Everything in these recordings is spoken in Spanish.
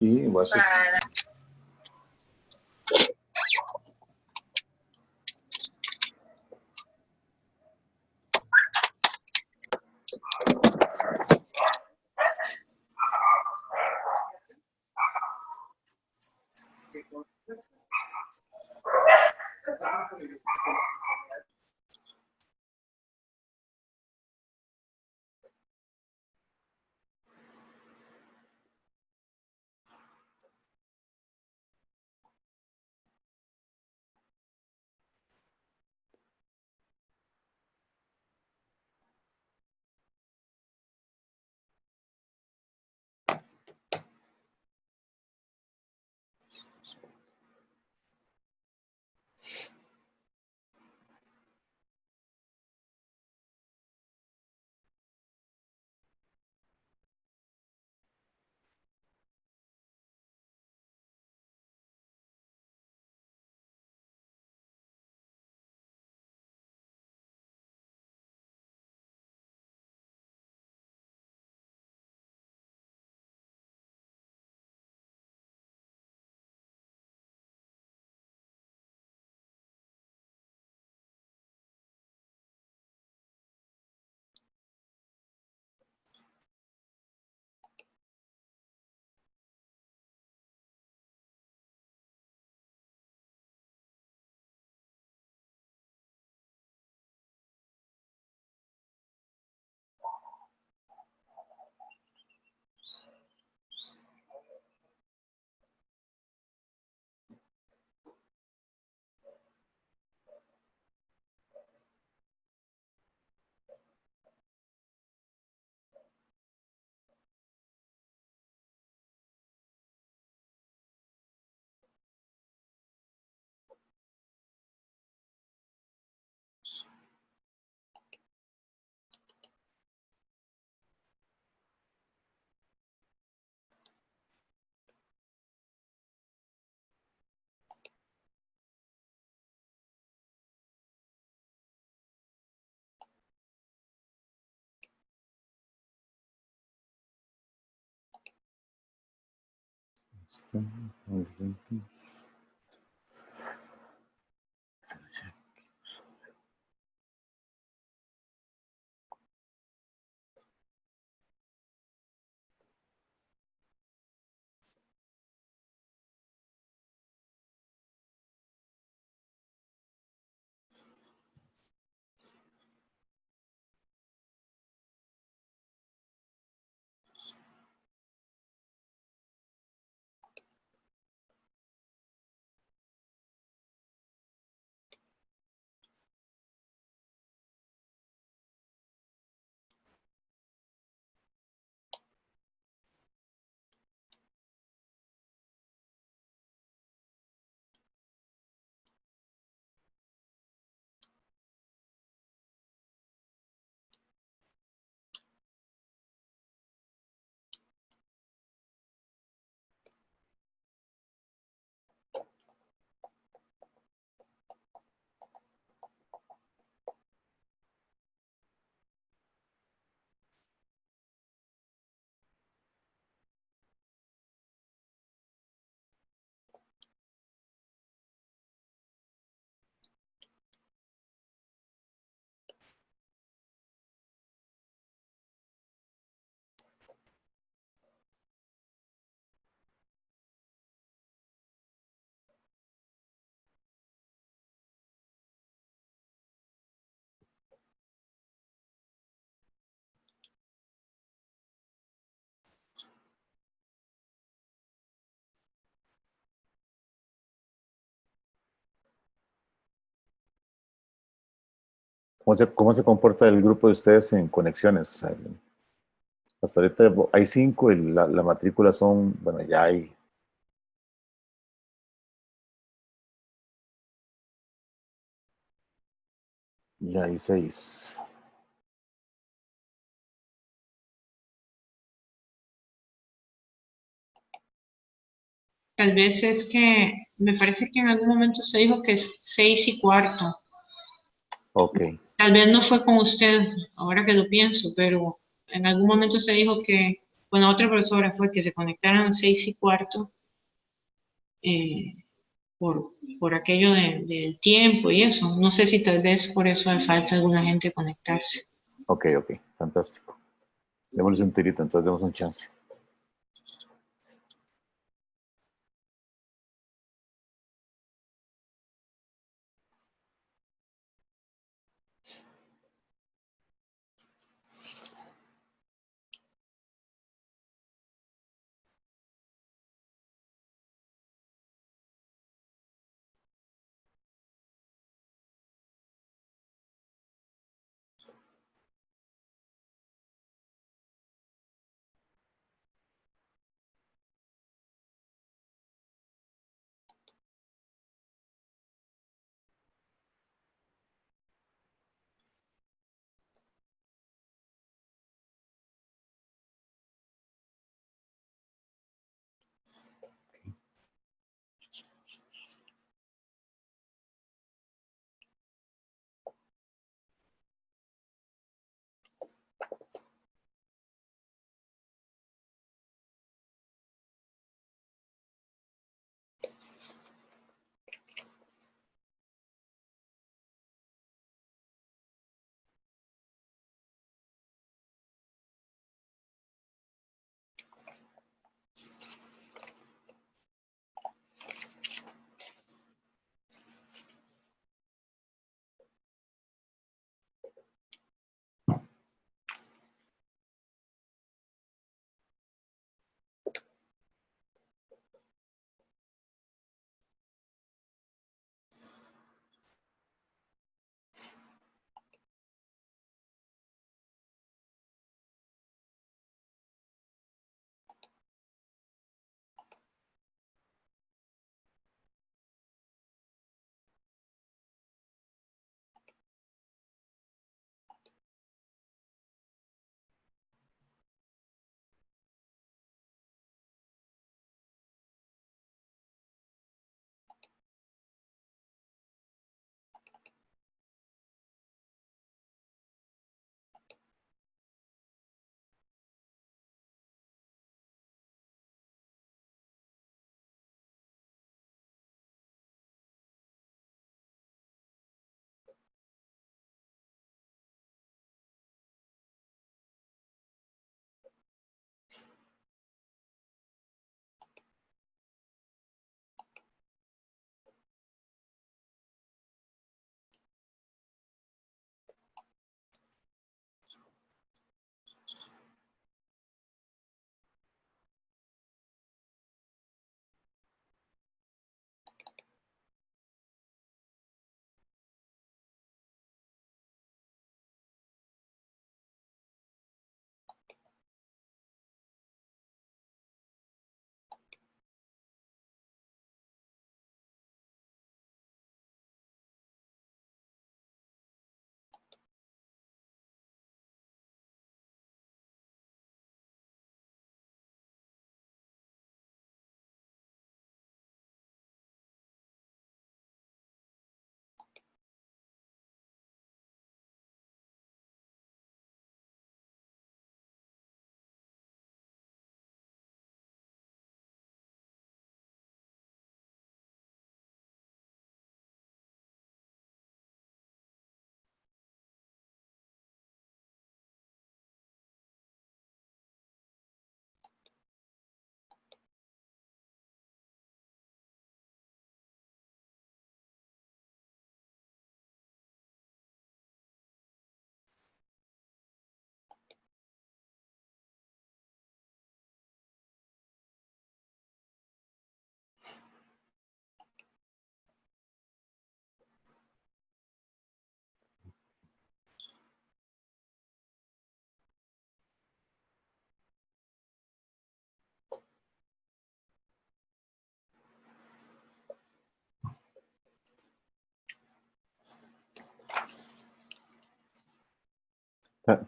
Y voy a hacer... ¿Cómo se comporta el grupo de ustedes en conexiones? Hasta ahorita hay 5 y la matrícula son, bueno, ya hay 6. Tal vez es que me parece que en algún momento se dijo que es 6:15. Ok. Tal vez no fue con usted, ahora que lo pienso, pero en algún momento se dijo que bueno, otra profesora fue que se conectaran a las 6:15, eh, por aquello del tiempo y eso. No sé si tal vez por eso le falta a alguna gente conectarse. Ok, ok, fantástico. Démosles un tirito, entonces demos un chance.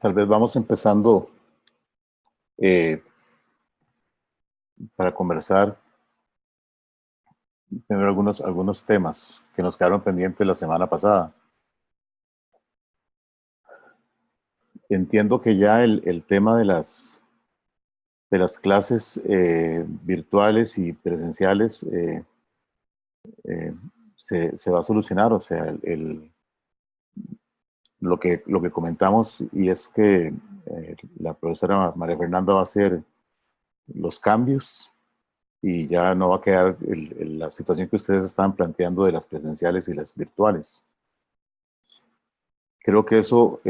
Tal vez vamos empezando eh, para conversar primero algunos temas que nos quedaron pendientes la semana pasada. Entiendo que ya el tema de las clases virtuales y presenciales se va a solucionar. O sea, lo que comentamos, y es que la profesora María Fernanda va a hacer los cambios y ya no va a quedar la situación que ustedes estaban planteando de las presenciales y las virtuales. Creo que eso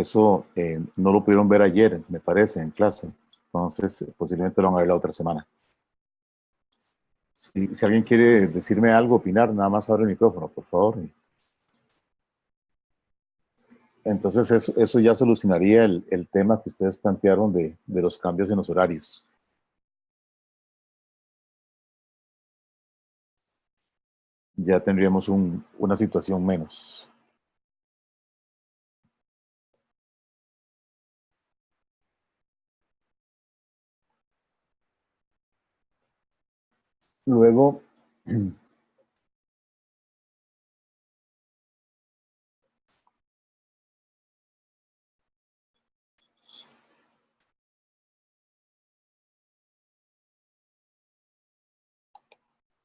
no lo pudieron ver ayer, me parece, en clase. Entonces, posiblemente lo van a ver la otra semana. Si alguien quiere decirme algo, opinar, nada más abre el micrófono, por favor. Entonces, eso ya solucionaría el tema que ustedes plantearon de los cambios en los horarios. Ya tendríamos una situación menos. Luego,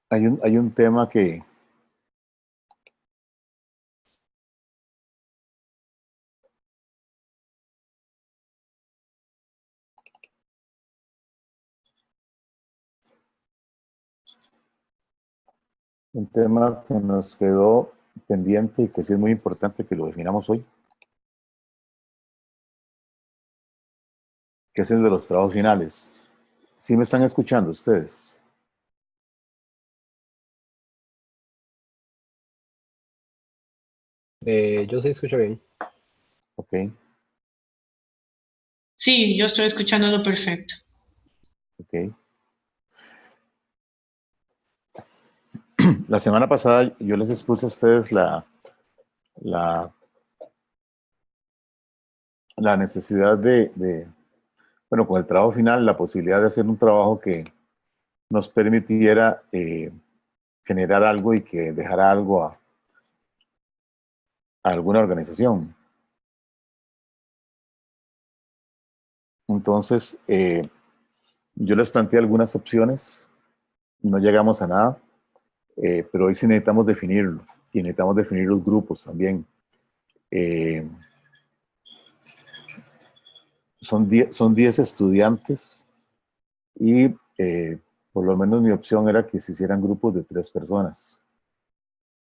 hay un tema que nos quedó pendiente y que sí es muy importante que lo definamos hoy, que es el de los trabajos finales. ¿Sí me están escuchando ustedes? Yo sí escucho bien. Ok. Sí, yo estoy escuchándolo perfecto. Ok. La semana pasada yo les expuse a ustedes la necesidad bueno, con el trabajo final, la posibilidad de hacer un trabajo que nos permitiera generar algo y que dejara algo a alguna organización. Entonces, yo les planteé algunas opciones, no llegamos a nada, pero hoy sí necesitamos definirlo y necesitamos definir los grupos también. Son 10 estudiantes y por lo menos mi opción era que se hicieran grupos de 3 personas.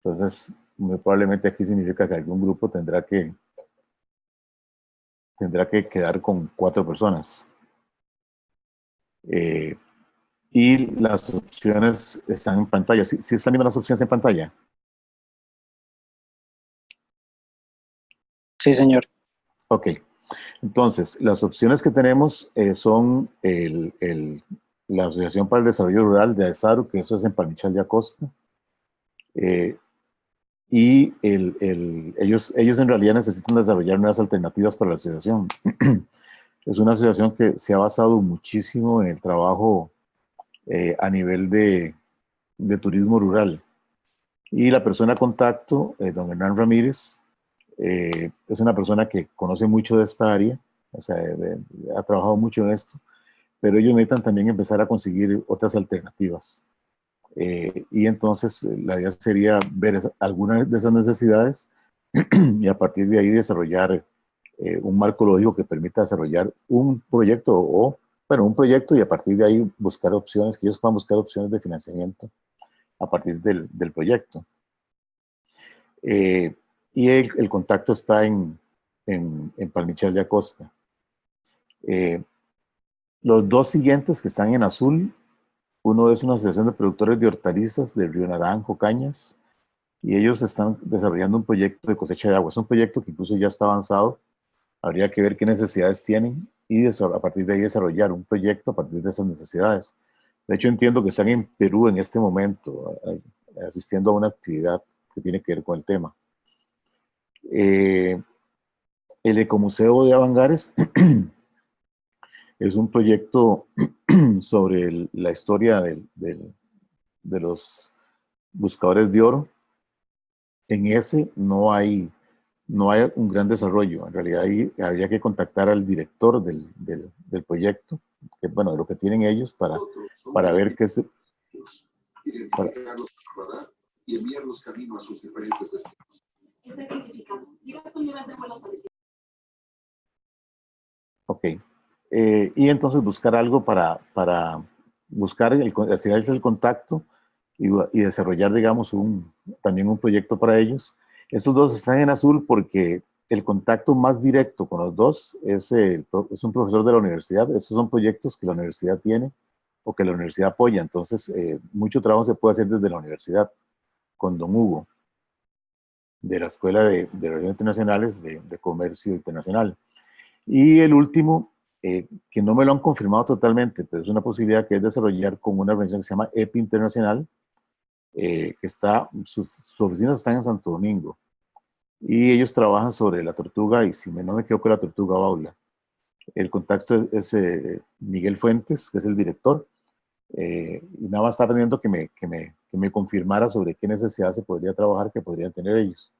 Entonces, muy probablemente aquí significa que algún grupo tendrá que quedar con 4 personas. Y las opciones están en pantalla. ¿Sí están viendo las opciones en pantalla? Sí, señor. Ok. Entonces, las opciones que tenemos son la Asociación para el Desarrollo Rural de AESARU, que eso es en Palmichal de Acosta. Y ellos en realidad necesitan desarrollar nuevas alternativas para la asociación. Es una asociación que se ha basado muchísimo en el trabajo a nivel de turismo rural. Y la persona a contacto, don Hernán Ramírez, es una persona que conoce mucho de esta área, o sea, ha trabajado mucho en esto, pero ellos necesitan también empezar a conseguir otras alternativas. Y entonces la idea sería ver algunas de esas necesidades y a partir de ahí desarrollar un marco lógico que permita desarrollar un proyecto bueno, un proyecto y a partir de ahí buscar opciones, que ellos puedan buscar opciones de financiamiento a partir del proyecto. Y el contacto está en Palmichal de Acosta. Los dos siguientes que están en azul, uno es una asociación de productores de hortalizas del Río Naranjo, Cañas, y ellos están desarrollando un proyecto de cosecha de agua. Es un proyecto que incluso ya está avanzado. Habría que ver qué necesidades tienen y a partir de ahí desarrollar un proyecto a partir de esas necesidades. De hecho, entiendo que están en Perú en este momento, asistiendo a una actividad que tiene que ver con el tema. El Ecomuseo de Avangares es un proyecto sobre la historia de los buscadores de oro. En ese no hay un gran desarrollo. En realidad ahí habría que contactar al director del proyecto, bueno, de lo que tienen ellos para ver qué es... Para, y enviarlos camino a sus diferentes destinos. Está identificado. Digas con nivel de vuelos parecidos. Ok. Y entonces buscar algo para buscar, estirarles el contacto y desarrollar, digamos, también un proyecto para ellos. Estos dos están en azul porque el contacto más directo con los dos es un profesor de la universidad. Estos son proyectos que la universidad tiene o que la universidad apoya. Entonces, mucho trabajo se puede hacer desde la universidad con don Hugo, de la Escuela de Relaciones Internacionales de Comercio Internacional. Y el último, que no me lo han confirmado totalmente, pero es una posibilidad que es desarrollar con una organización que se llama EPI Internacional, que sus oficinas están en Santo Domingo. Y ellos trabajan sobre la tortuga, y si no me equivoco, la tortuga baula. El contacto es Miguel Fuentes, que es el director. Y nada más está pendiente que me confirmara sobre qué necesidad se podría trabajar, que podrían tener ellos.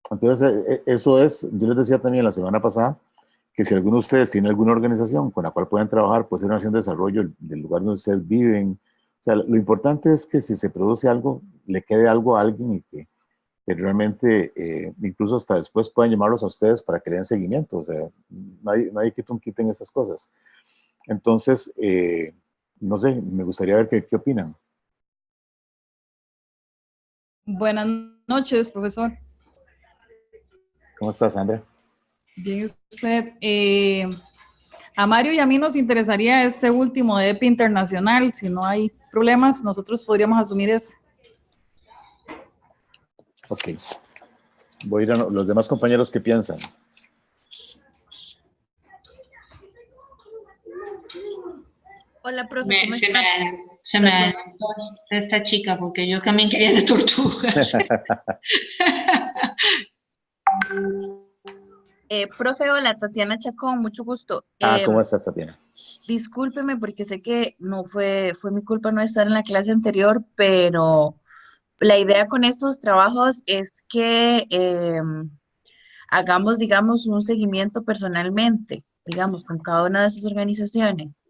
Entonces, eso es, yo les decía también la semana pasada, que si alguno de ustedes tiene alguna organización con la cual puedan trabajar, puede ser una acción de desarrollo del lugar donde ustedes viven. O sea, lo importante es que si se produce algo, le quede algo a alguien y que realmente, incluso hasta después puedan llamarlos a ustedes para que le den seguimiento. O sea, nadie quiten esas cosas. Entonces, no sé, me gustaría ver qué opinan. Buenas noches, profesor. ¿Cómo estás, Sandra? Bien, usted. A Mario y a mí nos interesaría este último de EPI Internacional. Si no hay problemas, nosotros podríamos asumir ese. Ok. Voy a ir a los demás compañeros que piensan. Hola, profe, ¿cómo está? Se me adelantó esta chica porque yo también quería de tortugas. Profe, hola, Tatiana Chacón, mucho gusto. ¿Cómo estás, Tatiana? Discúlpeme porque sé que no fue mi culpa no estar en la clase anterior, pero la idea con estos trabajos es que hagamos, digamos, un seguimiento personalmente, digamos, con cada una de esas organizaciones.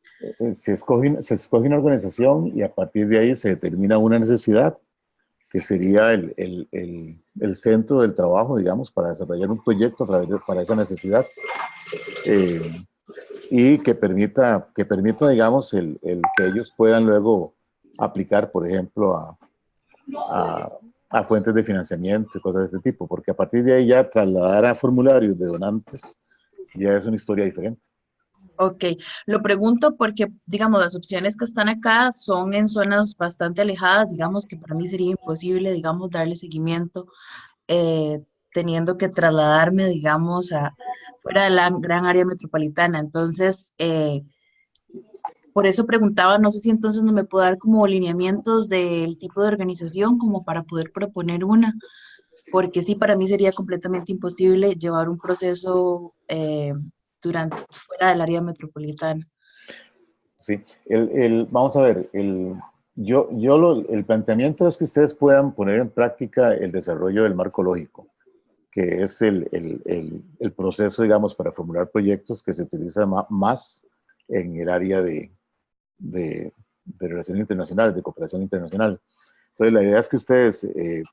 Se escoge una organización y a partir de ahí se determina una necesidad que sería el centro del trabajo, digamos, para desarrollar un proyecto para esa necesidad y que permita, digamos, el que ellos puedan luego aplicar, por ejemplo, a fuentes de financiamiento y cosas de este tipo, porque a partir de ahí ya trasladar a formularios de donantes ya es una historia diferente. Ok, lo pregunto porque, digamos, las opciones que están acá son en zonas bastante alejadas, digamos que para mí sería imposible, digamos, darle seguimiento teniendo que trasladarme, digamos, fuera de la gran área metropolitana. Entonces, por eso preguntaba, no sé si entonces no me puedo dar como lineamientos del tipo de organización como para poder proponer una, porque sí, para mí sería completamente imposible llevar un proceso fuera del área metropolitana. Sí, vamos a ver, el planteamiento es que ustedes puedan poner en práctica el desarrollo del marco lógico, que es el proceso, digamos, para formular proyectos que se utiliza más en el área de relaciones internacionales, de cooperación internacional. Entonces, la idea es que ustedes,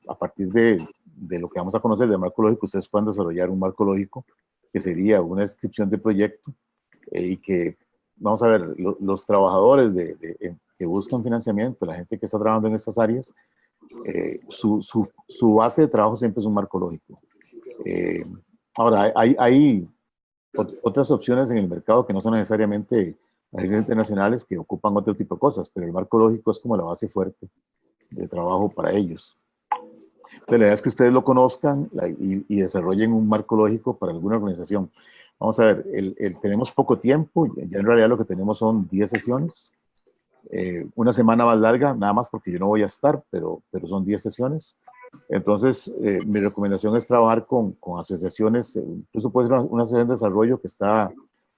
a partir de lo que vamos a conocer del marco lógico, ustedes puedan desarrollar un marco lógico que sería una descripción de proyecto y que, vamos a ver, los trabajadores que buscan financiamiento, la gente que está trabajando en estas áreas, su base de trabajo siempre es un marco lógico. Ahora, hay otras opciones en el mercado que no son necesariamente agencias internacionales que ocupan otro tipo de cosas, pero el marco lógico es como la base fuerte de trabajo para ellos. Entonces, la idea es que ustedes lo conozcan y desarrollen un marco lógico para alguna organización. Vamos a ver, tenemos poco tiempo, ya en realidad lo que tenemos son 10 sesiones, una semana más larga, nada más porque yo no voy a estar, pero son 10 sesiones. Entonces, mi recomendación es trabajar con asociaciones, incluso puede ser una asociación de desarrollo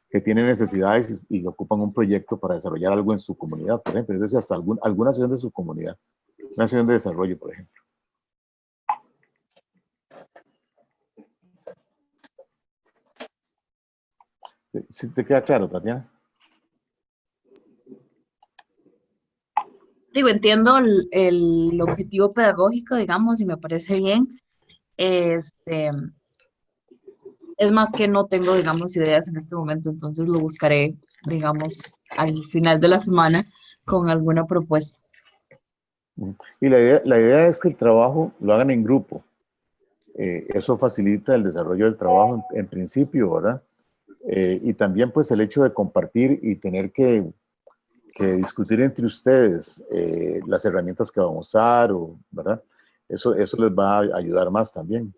que tiene necesidades y ocupan un proyecto para desarrollar algo en su comunidad, por ejemplo, es decir, hasta alguna asociación de su comunidad, una asociación de desarrollo, por ejemplo. ¿Sí te queda claro, Tatiana? Digo, entiendo el objetivo pedagógico, digamos, y me parece bien. Este, es más que no tengo, digamos, ideas en este momento, entonces lo buscaré, digamos, al final de la semana con alguna propuesta. Y la idea es que el trabajo lo hagan en grupo. Eso facilita el desarrollo del trabajo en principio, ¿verdad? Y también pues el hecho de compartir y tener que discutir entre ustedes las herramientas que van a usar, ¿verdad? Eso les va a ayudar más también.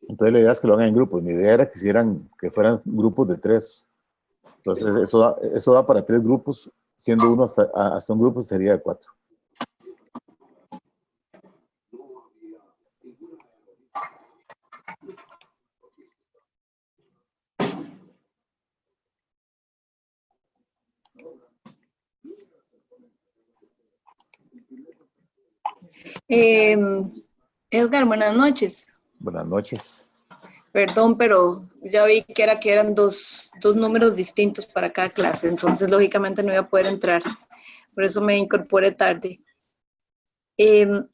Entonces la idea es que lo hagan en grupos. Mi idea era que fueran grupos de 3. Entonces eso da para 3 grupos, siendo uno hasta un grupo sería de 4. Edgar, buenas noches. Buenas noches. Perdón, pero ya vi que eran dos números distintos para cada clase, entonces lógicamente no iba a poder entrar. Por eso me incorporé tarde.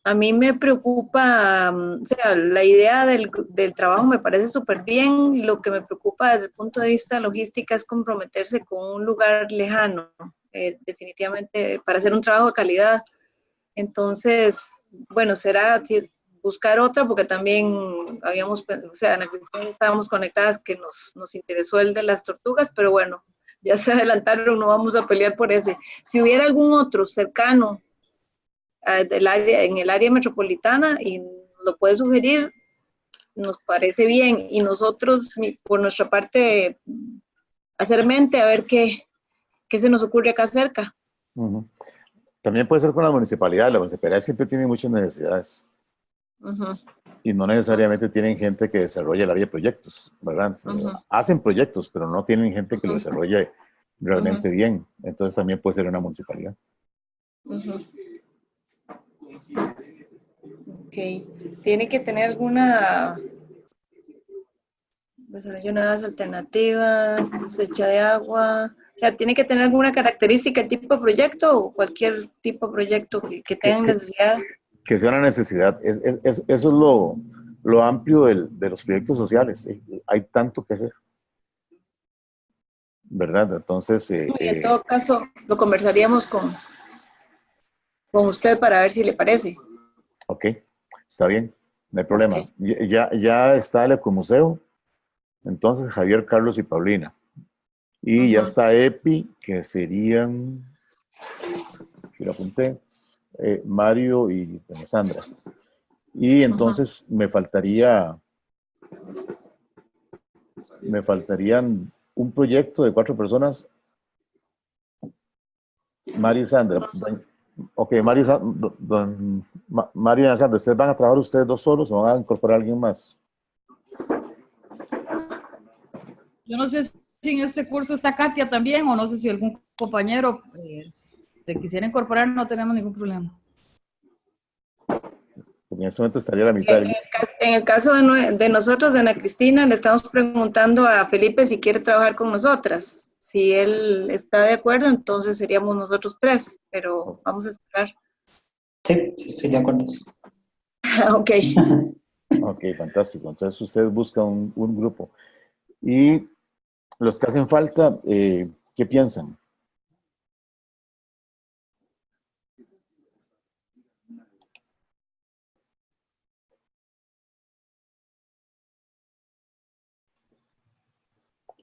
A mí me preocupa, o sea, la idea del trabajo me parece súper bien. Lo que me preocupa desde el punto de vista de logística es comprometerse con un lugar lejano, definitivamente, para hacer un trabajo de calidad. Entonces, bueno, será buscar otra, porque también habíamos, o sea, en la Cristina estábamos conectadas, que nos interesó el de las tortugas, pero bueno, ya se adelantaron, no vamos a pelear por ese. Si hubiera algún otro cercano en el área metropolitana y lo puede sugerir, nos parece bien. Y nosotros, por nuestra parte, hacer mente a ver qué se nos ocurre acá cerca. Uh-huh. También puede ser con la municipalidad. La municipalidad siempre tiene muchas necesidades. Uh-huh. Y no necesariamente tienen gente que desarrolle el área de proyectos, ¿verdad? Uh-huh. Hacen proyectos, pero no tienen gente que lo desarrolle realmente Uh-huh. bien. Entonces también puede ser una municipalidad. Uh-huh. Ok. Tiene que tener alguna desarrollo de nuevas alternativas, cosecha de agua. O sea, tiene que tener alguna característica el tipo de proyecto o cualquier tipo de proyecto que tenga necesidad. Que sea una necesidad. Eso es lo amplio de los proyectos sociales. Hay tanto que hacer, ¿verdad? Entonces... en todo caso, lo conversaríamos con usted para ver si le parece. Ok, está bien, no hay problema. Okay. Ya está el Ecomuseo, entonces Javier, Carlos y Paulina. Y ya está EPI, que serían, aquí lo apunté, Mario y Sandra. Y entonces me faltarían un proyecto de 4 personas, Mario y Sandra. Ok, Mario y Sandra, ¿ustedes van a trabajar ustedes 2 solos o van a incorporar a alguien más? Yo no sé si en este curso está Katia también, o no sé si algún compañero te quisiera incorporar, no tenemos ningún problema. Porque en este momento estaría la mitad del... En el caso de nosotros, de Ana Cristina, le estamos preguntando a Felipe si quiere trabajar con nosotras. Si él está de acuerdo, entonces seríamos nosotros 3, pero vamos a esperar. Sí, estoy de acuerdo. Ok. Ok, fantástico. Entonces usted busca un grupo. Y los que hacen falta, ¿qué piensan?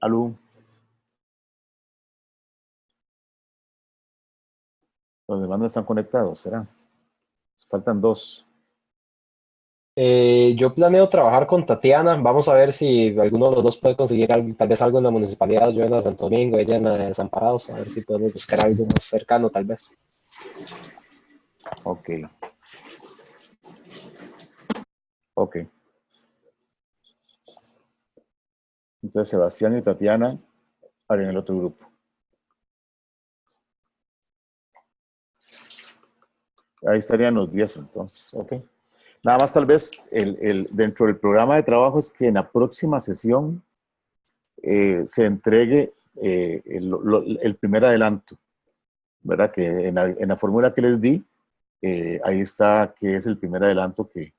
¿Aló? Los demás no están conectados, ¿será? Faltan 2. Yo planeo trabajar con Tatiana. Vamos a ver si alguno de los dos puede conseguir tal vez algo en la municipalidad. Yo en la Santo Domingo, ella en la de Desamparados. A ver si podemos buscar algo más cercano, tal vez. Ok. Ok. Entonces Sebastián y Tatiana harán el otro grupo. Ahí estarían los 10 entonces. Ok. Nada más tal vez dentro del programa de trabajo es que en la próxima sesión se entregue el primer adelanto, ¿verdad? Que en la fórmula que les di, ahí está que es el primer adelanto que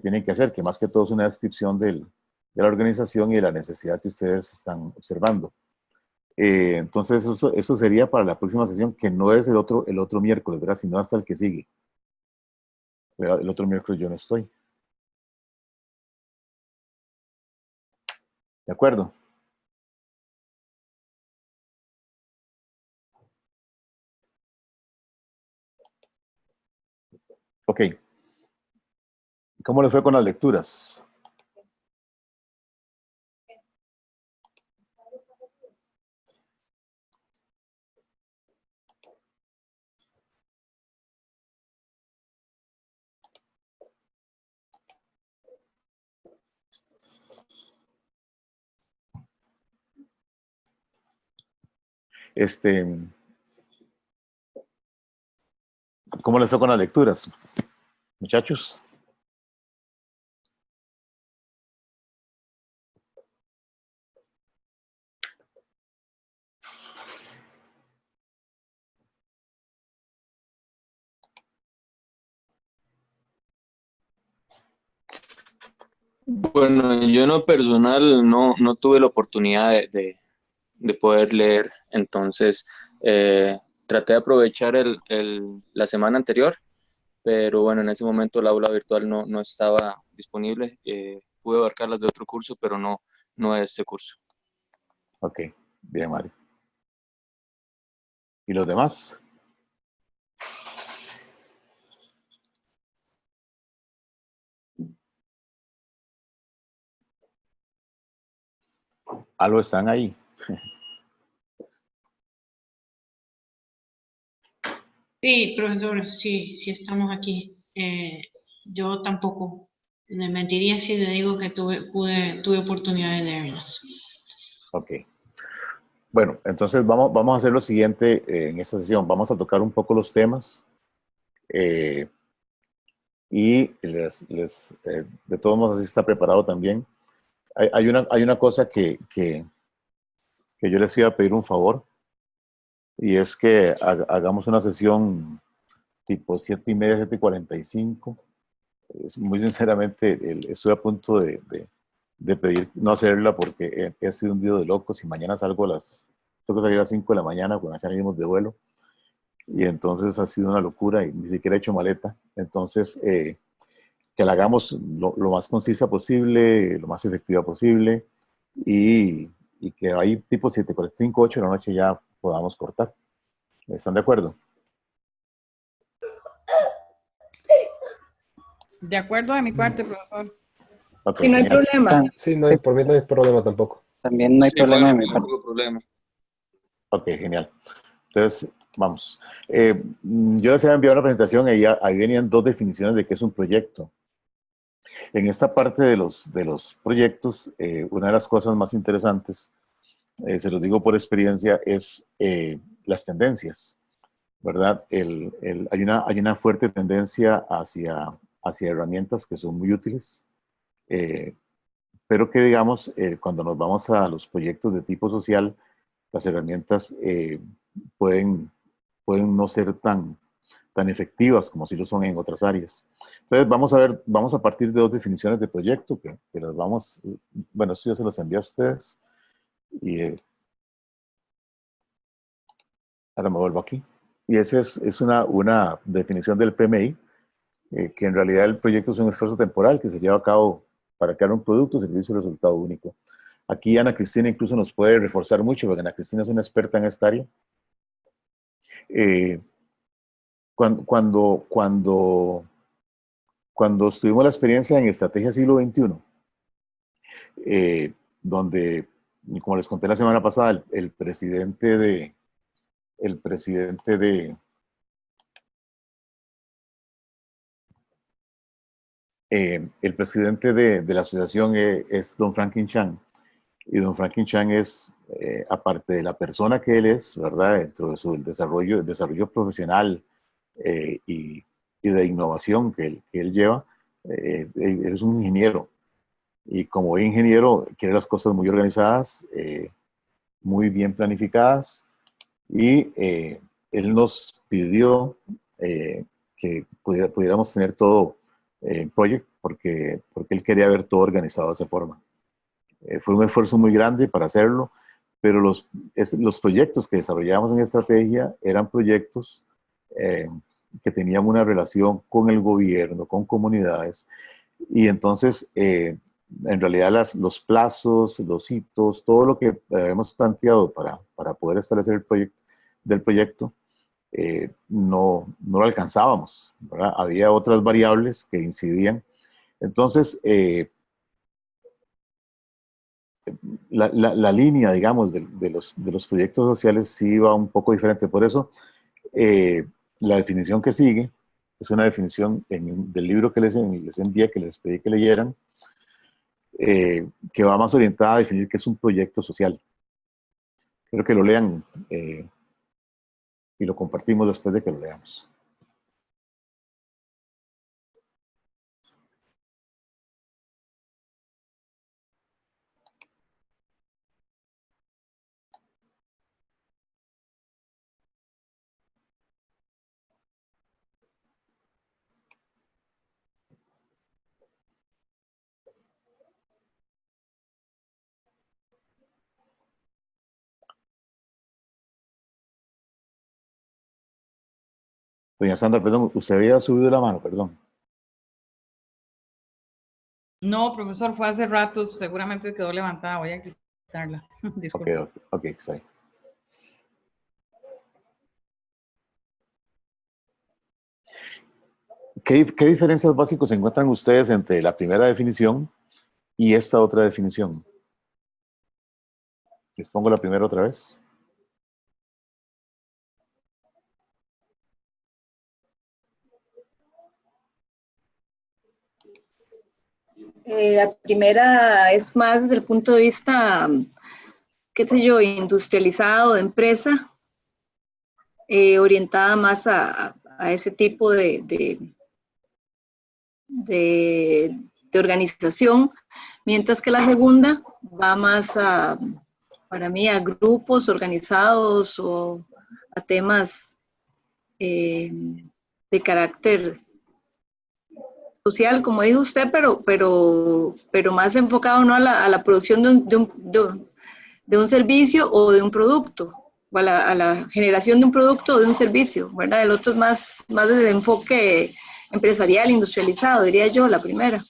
tienen que hacer, que más que todo es una descripción de la organización y de la necesidad que ustedes están observando. Entonces, eso sería para la próxima sesión, que no es el otro miércoles, ¿verdad? Sino hasta el que sigue. ¿Verdad? El otro miércoles yo no estoy. ¿De acuerdo? Ok. ¿Cómo les fue con las lecturas? ¿Cómo les fue con las lecturas, muchachos? Bueno, yo en lo personal no tuve la oportunidad de poder leer, entonces traté de aprovechar la semana anterior, pero bueno, en ese momento el aula virtual no estaba disponible. Pude abarcar las de otro curso, pero no de este curso. Ok, bien, Mario. ¿Y los demás? Algo están ahí. Sí, profesor, sí, sí estamos aquí. Yo tampoco le mentiría si le digo que tuve oportunidad de leerlas. Ok. Bueno, entonces vamos a hacer lo siguiente en esta sesión. Vamos a tocar un poco los temas y de todos modos así está preparado también. Hay una cosa que yo les iba a pedir un favor, y es que hagamos una sesión tipo 7:30, 7:45. Muy sinceramente, estoy a punto de pedir no hacerla porque he sido un día de locos y mañana tengo que salir a las 5 de la mañana cuando salimos de vuelo, y entonces ha sido una locura y ni siquiera he hecho maleta. Entonces, que la hagamos lo más concisa posible, lo más efectiva posible, y que ahí tipo 7:45, 8 de la noche ya podamos cortar. ¿Están de acuerdo? De acuerdo de mi parte, profesor. Ok, Si no hay genial. problema. Sí, no hay, por mí no hay problema tampoco. También no hay problema de mi No parte. tengo problema. Ok, genial. Entonces, vamos. Yo les había enviado una presentación y ahí venían dos definiciones de qué es un proyecto. En esta parte de los proyectos, una de las cosas más interesantes, se los digo por experiencia, es las tendencias, ¿verdad? Hay una fuerte tendencia hacia herramientas que son muy útiles, eh, pero que, digamos, cuando nos vamos a los proyectos de tipo social, las herramientas pueden, pueden no ser tan efectivas como si lo son en otras áreas. Entonces, vamos a partir de dos definiciones de proyecto que las vamos, bueno, esto ya se las envié a ustedes, y ahora me vuelvo aquí. Y esa es una definición del PMI, que en realidad el proyecto es un esfuerzo temporal que se lleva a cabo para crear un producto, servicio o resultado único. Aquí Ana Cristina incluso nos puede reforzar mucho, porque Ana Cristina es una experta en esta área. Eh, cuando estuvimos la experiencia en Estrategia Siglo XXI, donde, como les conté la semana pasada, el presidente de la asociación es don Franklin Chang. Y don Franklin Chang es, aparte de la persona que él es, ¿verdad? Dentro de su desarrollo profesional y de innovación que él lleva, él es un ingeniero. y como ingeniero quiere las cosas muy organizadas, muy bien planificadas, y él nos pidió que pudiéramos tener todo en Project porque él quería ver todo organizado de esa forma. Fue un esfuerzo muy grande para hacerlo, pero los proyectos que desarrollamos en estrategia eran proyectos que tenían una relación con el gobierno, con comunidades, y entonces en realidad los plazos, los hitos, todo lo que habíamos planteado para poder establecer el proyecto, no lo alcanzábamos, ¿verdad? Había otras variables que incidían. Entonces, la línea, digamos, de los proyectos sociales sí va un poco diferente. Por eso, la definición que sigue es una definición del libro que les envié, que les pedí que leyeran, que va más orientada a definir qué es un proyecto social. Quiero que lo lean y lo compartimos después de que lo leamos. Doña Sandra, perdón, usted había subido la mano, perdón. No, profesor, fue hace rato, seguramente quedó levantada, voy a quitarla. Disculpe. Ok, está bien. ¿Qué diferencias básicas encuentran ustedes entre la primera definición y esta otra definición? Les pongo la primera otra vez. La primera es más desde el punto de vista, qué sé yo, industrializado, de empresa, orientada más a ese tipo de organización, mientras que la segunda va más para mí, a grupos organizados o a temas de carácter social, como dijo usted, pero más enfocado no a la producción de un servicio o de un producto, o a la generación de un producto o de un servicio, ¿verdad? El otro es más desde el enfoque empresarial, industrializado, diría yo, la primera.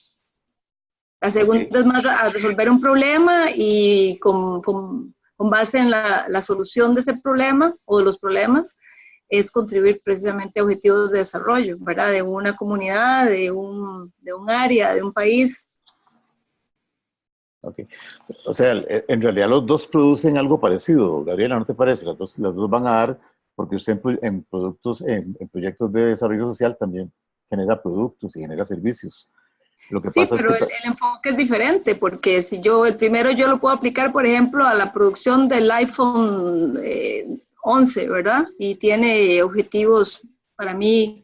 La segunda es más a resolver un problema y con base en la solución de ese problema o de los problemas, es contribuir precisamente a objetivos de desarrollo, ¿verdad? De una comunidad, de un área, de un país. Ok. O sea, en realidad los dos producen algo parecido, Gabriela, ¿no te parece? Las dos van a dar, porque usted en proyectos de desarrollo social también genera productos y genera servicios. Lo que Sí, pasa es pero que... el enfoque es diferente, porque si el primero yo lo puedo aplicar, por ejemplo, a la producción del iPhone 11, ¿verdad? Y tiene objetivos para mí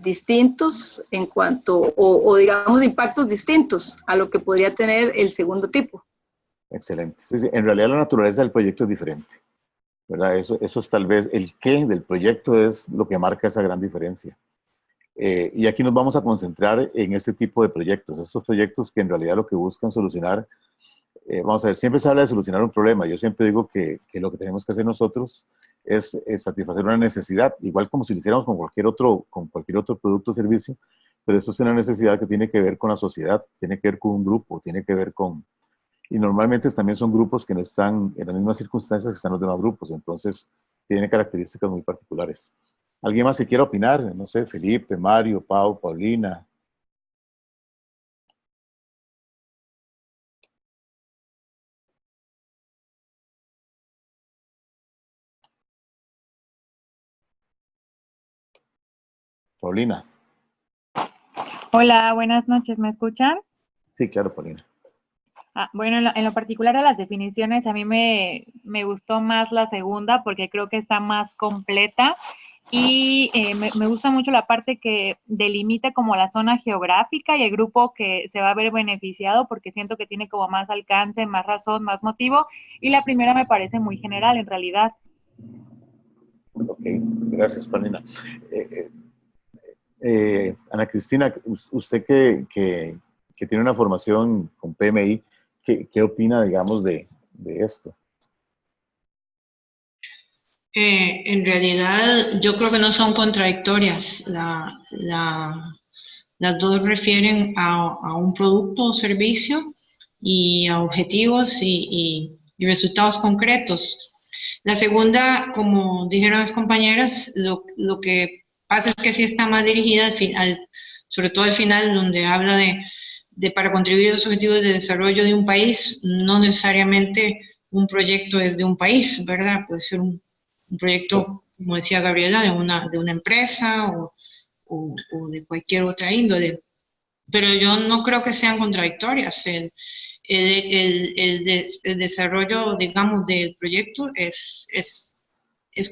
distintos en cuanto, o digamos impactos distintos a lo que podría tener el segundo tipo. Excelente. Sí, en realidad la naturaleza del proyecto es diferente, ¿verdad? Eso es tal vez el qué del proyecto es lo que marca esa gran diferencia. Y aquí nos vamos a concentrar en este tipo de proyectos, estos proyectos que en realidad lo que buscan solucionar, vamos a ver, siempre se habla de solucionar un problema. Yo siempre digo que lo que tenemos que hacer nosotros es satisfacer una necesidad, igual como si lo hiciéramos con cualquier otro producto o servicio, pero esto es una necesidad que tiene que ver con la sociedad, tiene que ver con un grupo, tiene que ver con... Y normalmente también son grupos que no están en las mismas circunstancias que están los demás grupos, entonces tienen características muy particulares. ¿Alguien más que quiera opinar? No sé, Felipe, Mario, Pau, Paulina. Paulina. Hola, buenas noches, ¿me escuchan? Sí, claro, Paulina. Bueno, en lo particular a las definiciones, a mí me gustó más la segunda porque creo que está más completa Y me gusta mucho la parte que delimita como la zona geográfica y el grupo que se va a ver beneficiado, porque siento que tiene como más alcance, más razón, más motivo. Y la primera me parece muy general en realidad. Ok, gracias, Panina. Ana Cristina, usted que tiene una formación con PMI, ¿qué opina, digamos, de esto? En realidad, yo creo que no son contradictorias. Las dos refieren a un producto o servicio y a objetivos y resultados concretos. La segunda, como dijeron las compañeras, lo que pasa es que sí está más dirigida sobre todo al final, donde habla de para contribuir a los objetivos de desarrollo de un país, no necesariamente un proyecto es de un país, ¿verdad? Puede ser un proyecto, como decía Gabriela, de una empresa o de cualquier otra índole. Pero yo no creo que sean contradictorias. El desarrollo, digamos, del proyecto es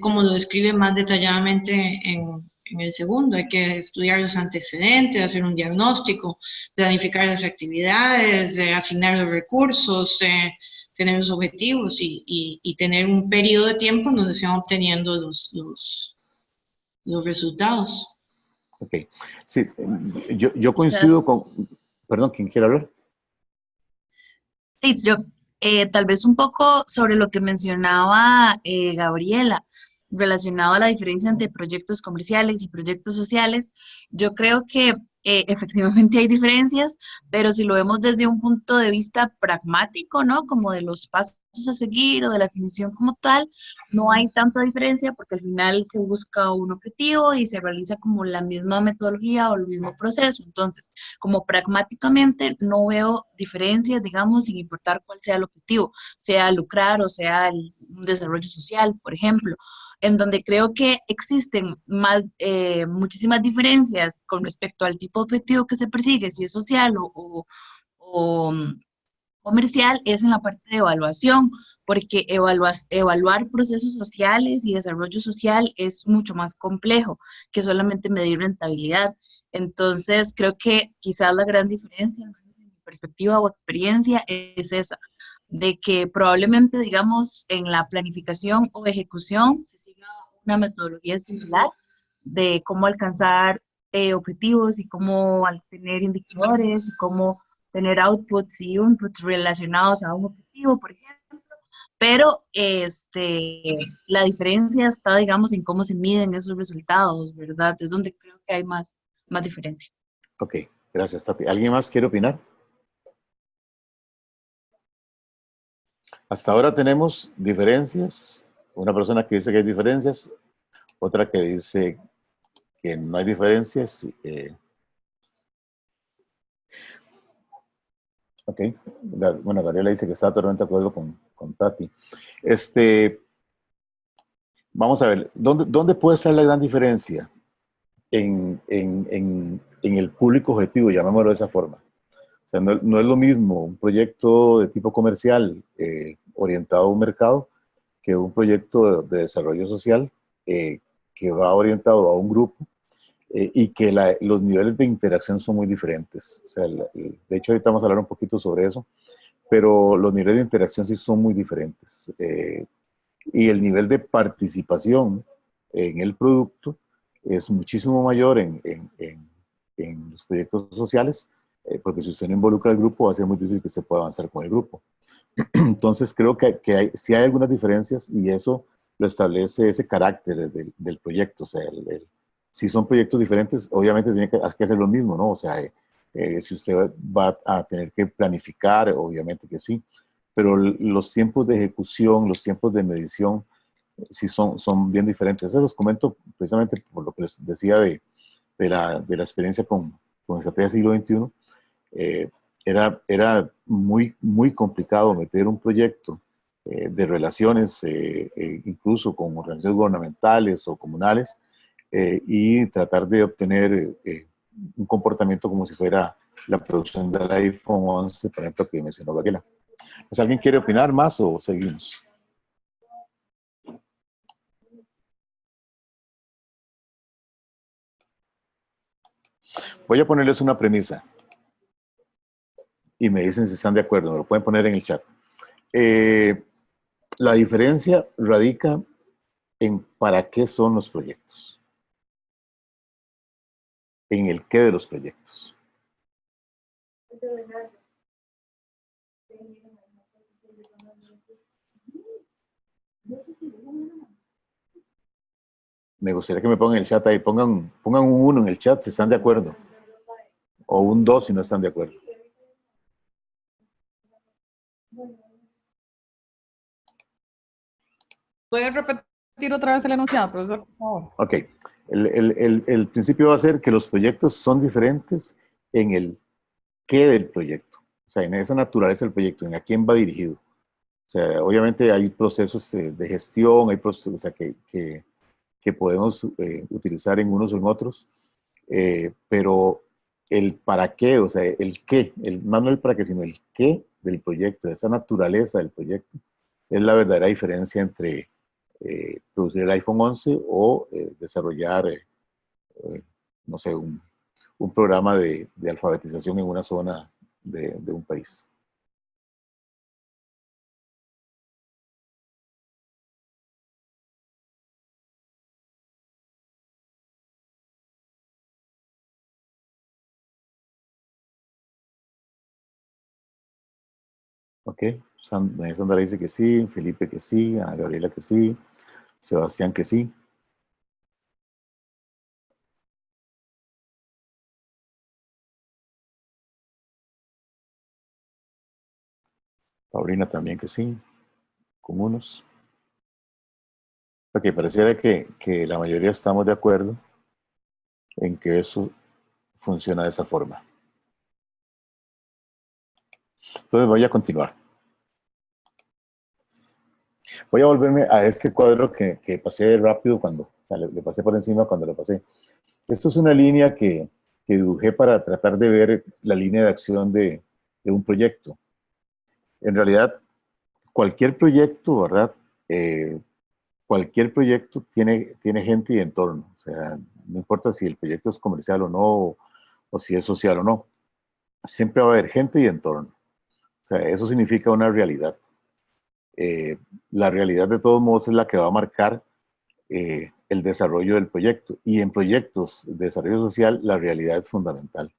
como lo describe más detalladamente en el segundo. Hay que estudiar los antecedentes, hacer un diagnóstico, planificar las actividades, asignar los recursos, tener los objetivos y tener un periodo de tiempo en donde se van obteniendo los resultados. Ok, sí, yo Quizás, coincido con, perdón, ¿quién quiere hablar? sí, yo tal vez un poco sobre lo que mencionaba Gabriela, relacionado a la diferencia entre proyectos comerciales y proyectos sociales. Yo creo que efectivamente hay diferencias, pero si lo vemos desde un punto de vista pragmático, ¿no? Como de los pasos a seguir o de la definición como tal, no hay tanta diferencia porque al final se busca un objetivo y se realiza como la misma metodología o el mismo proceso. Entonces, como pragmáticamente no veo diferencias, digamos, sin importar cuál sea el objetivo, sea lucrar o sea un desarrollo social, por ejemplo, en donde creo que existen más, muchísimas diferencias con respecto al tipo de objetivo que se persigue, si es social o comercial, es en la parte de evaluación, porque evaluar procesos sociales y desarrollo social es mucho más complejo que solamente medir rentabilidad. Entonces, creo que quizás la gran diferencia, al menos en mi perspectiva o experiencia, es esa, de que probablemente, digamos, en la planificación o ejecución se siga una metodología similar de cómo alcanzar objetivos y cómo tener indicadores y cómo tener outputs y inputs relacionados a un objetivo, por ejemplo, pero la diferencia está, digamos, en cómo se miden esos resultados, ¿verdad? Es donde creo que hay más diferencia. Ok, gracias, Tati. ¿Alguien más quiere opinar? Hasta ahora tenemos diferencias. Una persona que dice que hay diferencias, otra que dice que no hay diferencias. Ok, bueno, Gabriela dice que está totalmente de acuerdo con Tati. Vamos a ver, ¿dónde puede estar la gran diferencia en el público objetivo, llamémoslo de esa forma? O sea, no es lo mismo un proyecto de tipo comercial orientado a un mercado que un proyecto de desarrollo social que va orientado a un grupo y que los niveles de interacción son muy diferentes. O sea, de hecho, ahorita vamos a hablar un poquito sobre eso, pero los niveles de interacción sí son muy diferentes. Y el nivel de participación en el producto es muchísimo mayor en los proyectos sociales, porque si usted no involucra al grupo, va a ser muy difícil que se pueda avanzar con el grupo. Entonces, creo que sí hay algunas diferencias y eso lo establece ese carácter del proyecto. O sea, si son proyectos diferentes, obviamente tiene que hacer lo mismo, ¿no? O sea, si usted va a tener que planificar, obviamente que sí, pero los tiempos de ejecución, los tiempos de medición, sí son bien diferentes. Eso los comento precisamente por lo que les decía de la experiencia con Estrategia Siglo XXI. Eh, era muy complicado meter un proyecto de relaciones, incluso con organizaciones gubernamentales o comunales, y tratar de obtener un comportamiento como si fuera la producción del iPhone 11, por ejemplo, que mencionó Gabriela. ¿Pues alguien quiere opinar más o seguimos? Voy a ponerles una premisa y me dicen si están de acuerdo, me lo pueden poner en el chat. La diferencia radica en para qué son los proyectos, en el qué de los proyectos. Me gustaría que me pongan en el chat ahí, pongan un 1 en el chat si están de acuerdo, o un 2 si no están de acuerdo. ¿Puedes repetir otra vez el enunciado, profesor, por favor? Ok. El principio va a ser que los proyectos son diferentes en el qué del proyecto. O sea, en esa naturaleza del proyecto, en a quién va dirigido. O sea, obviamente hay procesos de gestión, hay procesos, o sea, que podemos utilizar en unos o en otros, pero el para qué, o sea, el qué, más no el para qué, sino el qué del proyecto, esa naturaleza del proyecto, es la verdadera diferencia entre producir el iPhone 11 o desarrollar, no sé, un programa de alfabetización en una zona de un país. Ok, Sandra dice que sí, Felipe que sí, Ana Gabriela que sí, Sebastián que sí. Paulina también que sí, con unos. Ok, pareciera que la mayoría estamos de acuerdo en que eso funciona de esa forma. Entonces voy a continuar. Voy a volverme a este cuadro que pasé rápido cuando, o sea, le pasé por encima cuando lo pasé. Esto es una línea que dibujé para tratar de ver la línea de acción de un proyecto. En realidad, cualquier proyecto, ¿verdad? Cualquier proyecto tiene gente y entorno. O sea, no importa si el proyecto es comercial o no, o si es social o no. Siempre va a haber gente y entorno. O sea, eso significa una realidad. La realidad de todos modos es la que va a marcar el desarrollo del proyecto. Y en proyectos de desarrollo social, la realidad es fundamental.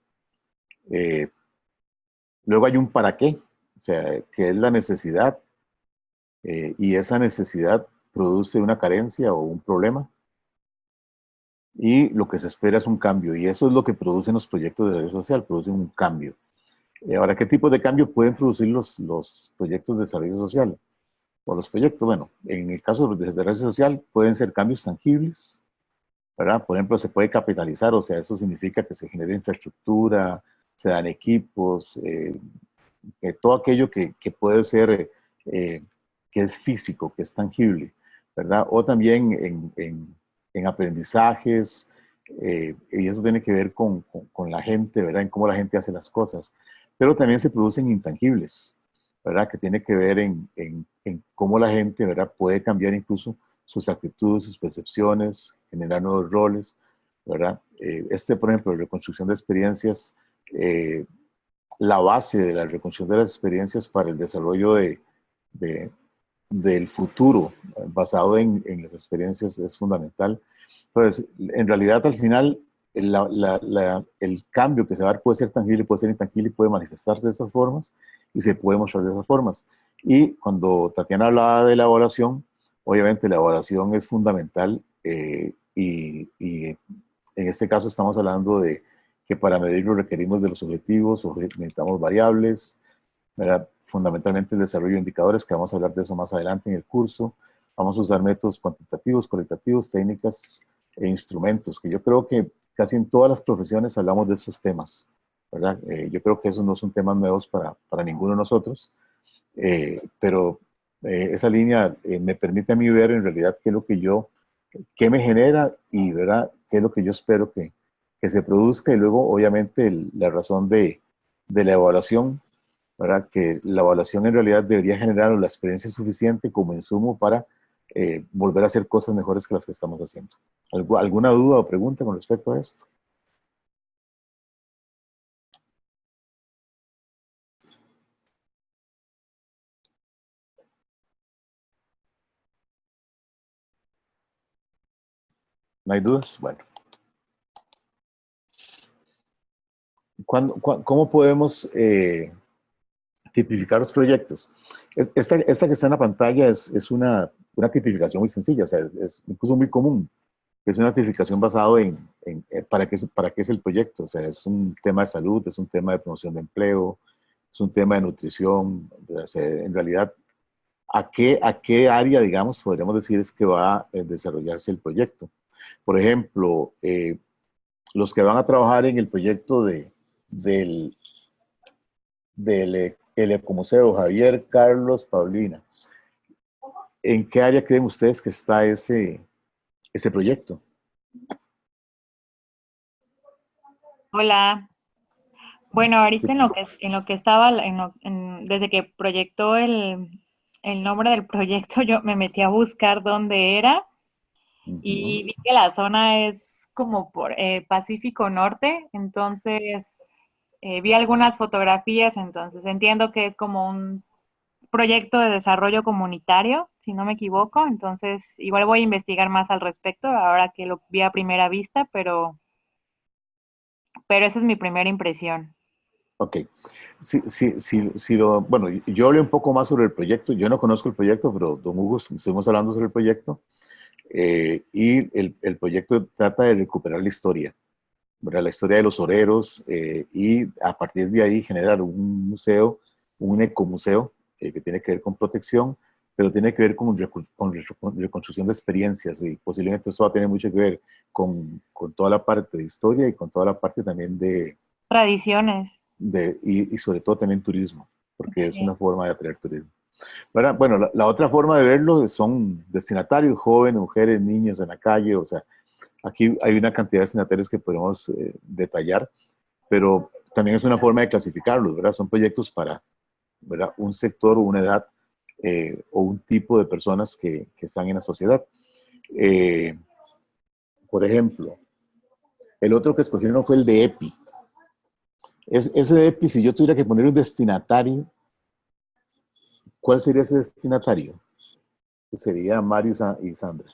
Luego hay un para qué, o sea, que es la necesidad, y esa necesidad produce una carencia o un problema, y lo que se espera es un cambio, y eso es lo que producen los proyectos de desarrollo social, producen un cambio. Ahora, ¿qué tipo de cambio pueden producir los proyectos de desarrollo social? O los proyectos, bueno, en el caso de desarrollo social pueden ser cambios tangibles, ¿verdad? Por ejemplo, se puede capitalizar, o sea, eso significa que se genera infraestructura, se dan equipos, todo aquello que puede ser, que es físico, que es tangible, ¿verdad? O también en aprendizajes, y eso tiene que ver con la gente, ¿verdad? En cómo la gente hace las cosas. Pero también se producen intangibles, ¿verdad? Que tiene que ver en cómo la gente, ¿verdad? Puede cambiar incluso sus actitudes, sus percepciones, generar nuevos roles, ¿verdad? Por ejemplo, la reconstrucción de experiencias, la base de la reconstrucción de las experiencias para el desarrollo del futuro basado en las experiencias es fundamental. Entonces, en realidad, al final, el cambio que se va a dar puede ser tangible, puede ser intangible y puede manifestarse de esas formas y se puede mostrar de esas formas. Y cuando Tatiana hablaba de la evaluación, obviamente la evaluación es fundamental, y en este caso estamos hablando de que para medirlo requerimos de los objetivos, necesitamos variables, ¿verdad? Fundamentalmente el desarrollo de indicadores, que vamos a hablar de eso más adelante en el curso. Vamos a usar métodos cuantitativos, cualitativos, técnicas e instrumentos, que yo creo que casi en todas las profesiones hablamos de esos temas, ¿verdad? Yo creo que esos no son temas nuevos para ninguno de nosotros, pero esa línea me permite a mí ver en realidad qué me genera y, ¿verdad?, qué es lo que yo espero que se produzca, y luego obviamente la razón de la evaluación, ¿verdad? Que la evaluación en realidad debería generar la experiencia suficiente como insumo para volver a hacer cosas mejores que las que estamos haciendo. ¿Alguna duda o pregunta con respecto a esto? ¿No hay dudas? Bueno. ¿Cómo podemos tipificar los proyectos? Esta que está en la pantalla es una tipificación muy sencilla, o sea, es incluso muy común. Es una tipificación basada en para qué es el proyecto. O sea, es un tema de salud, es un tema de promoción de empleo, es un tema de nutrición. O sea, en realidad, ¿a qué área, digamos, podríamos decir es que va a desarrollarse el proyecto? Por ejemplo, los que van a trabajar en el proyecto del el Ecomuseo, Javier, Carlos, Paulina, ¿en qué área creen ustedes que está ese proyecto? Hola. Bueno, Sí, ahorita en lo que estaba, desde que proyectó el nombre del proyecto, yo me metí a buscar dónde era y vi que la zona es como por Pacífico Norte, entonces vi algunas fotografías, entonces entiendo que es como un proyecto de desarrollo comunitario, si no me equivoco, entonces igual voy a investigar más al respecto ahora que lo vi a primera vista, pero esa es mi primera impresión. Ok. Bueno, yo hablé un poco más sobre el proyecto. Yo no conozco el proyecto, pero don Hugo, estuvimos hablando sobre el proyecto. Y el proyecto trata de recuperar la historia, ¿verdad? La historia de los oreros, y a partir de ahí generar un museo, un ecomuseo, que tiene que ver con protección, pero tiene que ver con reconstrucción de experiencias, y posiblemente esto va a tener mucho que ver con toda la parte de historia y con toda la parte también Tradiciones. y sobre todo también turismo, porque es Sí. una forma de atraer turismo. ¿Verdad? Bueno, la otra forma de verlo son destinatarios, jóvenes, mujeres, niños en la calle. O sea, aquí hay una cantidad de destinatarios que podemos detallar, pero también es una forma de clasificarlos, ¿verdad? Son proyectos para, ¿verdad?, un sector o una edad, o un tipo de personas que están en la sociedad. Por ejemplo, el otro que escogieron fue el de EPI. Ese de EPI, si yo tuviera que poner un destinatario, ¿cuál sería ese destinatario? Que sería Mario y Sandra.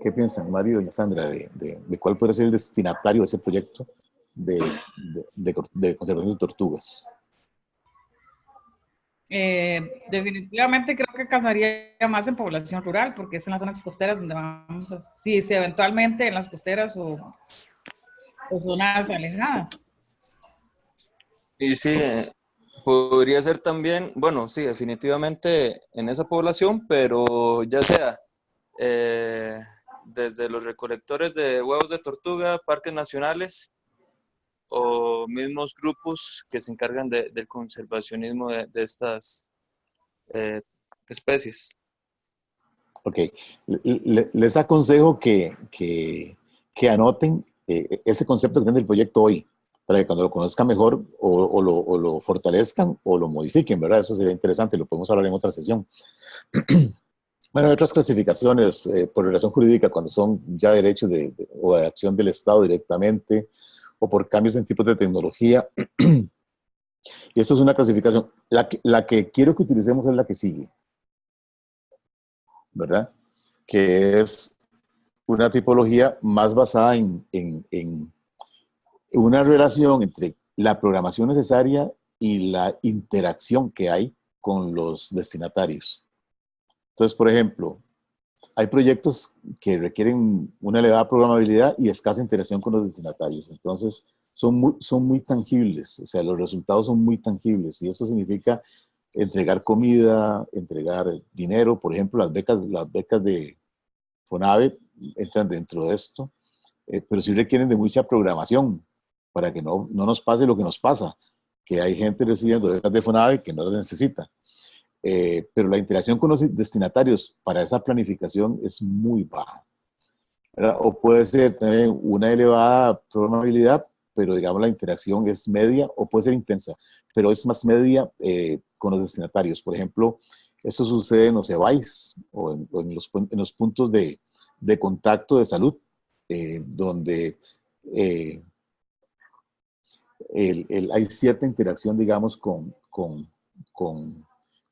¿Qué piensan, Mario y Sandra, de cuál podría ser el destinatario de ese proyecto de conservación de tortugas? Definitivamente creo que casaría más en población rural, porque es en las zonas costeras donde vamos a, sí, eventualmente en las costeras o zonas alejadas. Y sí, podría ser también, bueno, sí, definitivamente en esa población, pero ya sea desde los recolectores de huevos de tortuga, parques nacionales o mismos grupos que se encargan del conservacionismo de estas especies. Ok, les aconsejo que anoten ese concepto que tiene el proyecto hoy, para que cuando lo conozcan mejor o lo fortalezcan o lo modifiquen, ¿verdad? Eso sería interesante, lo podemos hablar en otra sesión. Bueno, hay otras clasificaciones por relación jurídica, cuando son ya derechos o de acción del Estado directamente, o por cambios en tipos de tecnología. Y eso es una clasificación. La que quiero que utilicemos es la que sigue, ¿verdad? Que es una tipología más basada en una relación entre la programación necesaria y la interacción que hay con los destinatarios. Entonces, por ejemplo, hay proyectos que requieren una elevada programabilidad y escasa interacción con los destinatarios. Entonces, son muy tangibles, o sea, los resultados son muy tangibles, y eso significa entregar comida, entregar dinero. Por ejemplo, las becas de FONAVE entran dentro de esto, pero sí requieren de mucha programación para que no nos pase lo que nos pasa, que hay gente recibiendo becas de FONAVE que no las necesita. Pero la interacción con los destinatarios para esa planificación es muy baja, ¿verdad? O puede ser también una elevada probabilidad, pero digamos la interacción es media, o puede ser intensa, pero es más media con los destinatarios. Por ejemplo, eso sucede en los EVAIS o en los puntos de contacto de salud, donde hay cierta interacción, digamos, con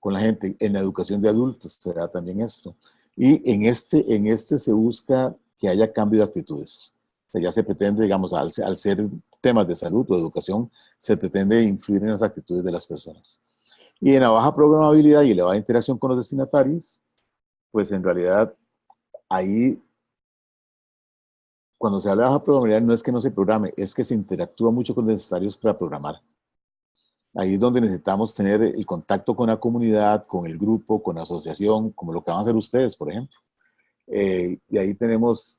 la gente. En la educación de adultos se da también esto. Y en este se busca que haya cambio de actitudes. O sea, ya se pretende, digamos, al ser temas de salud o educación, se pretende influir en las actitudes de las personas. Y en la baja programabilidad y elevada interacción con los destinatarios, pues en realidad ahí, cuando se habla de baja programabilidad, no es que no se programe, es que se interactúa mucho con los destinatarios para programar. Ahí es donde necesitamos tener el contacto con la comunidad, con el grupo, con la asociación, como lo que van a hacer ustedes, por ejemplo. Y ahí tenemos,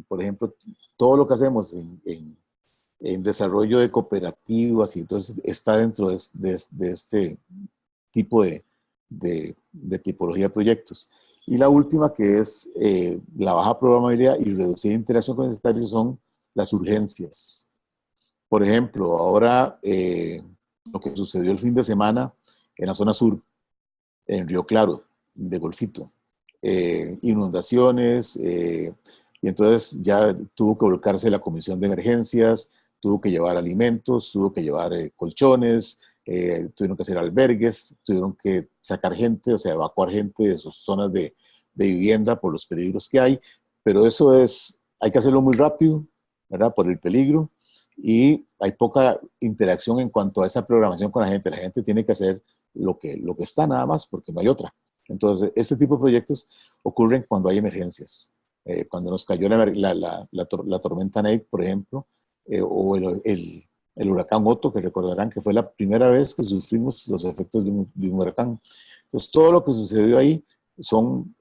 por ejemplo, todo lo que hacemos en desarrollo de cooperativas, y entonces está dentro de este tipo de tipología de proyectos. Y la última, que es la baja programabilidad y reducida interacción con necesarios, son las urgencias. Por ejemplo, ahora lo que sucedió el fin de semana en la zona sur, en Río Claro, de Golfito, inundaciones, y entonces ya tuvo que volcarse la comisión de emergencias, tuvo que llevar alimentos, tuvo que llevar colchones, tuvieron que hacer albergues, tuvieron que sacar gente, o sea, evacuar gente de sus zonas de vivienda por los peligros que hay, pero eso hay que hacerlo muy rápido, ¿verdad? Por el peligro, y hay poca interacción en cuanto a esa programación con la gente tiene que hacer lo que está nada más, porque no hay otra. Entonces, este tipo de proyectos ocurren cuando hay emergencias. Cuando nos cayó la tormenta Nate, por ejemplo, o el huracán Otto, que recordarán que fue la primera vez que sufrimos los efectos de un huracán. Entonces, todo lo que sucedió ahí son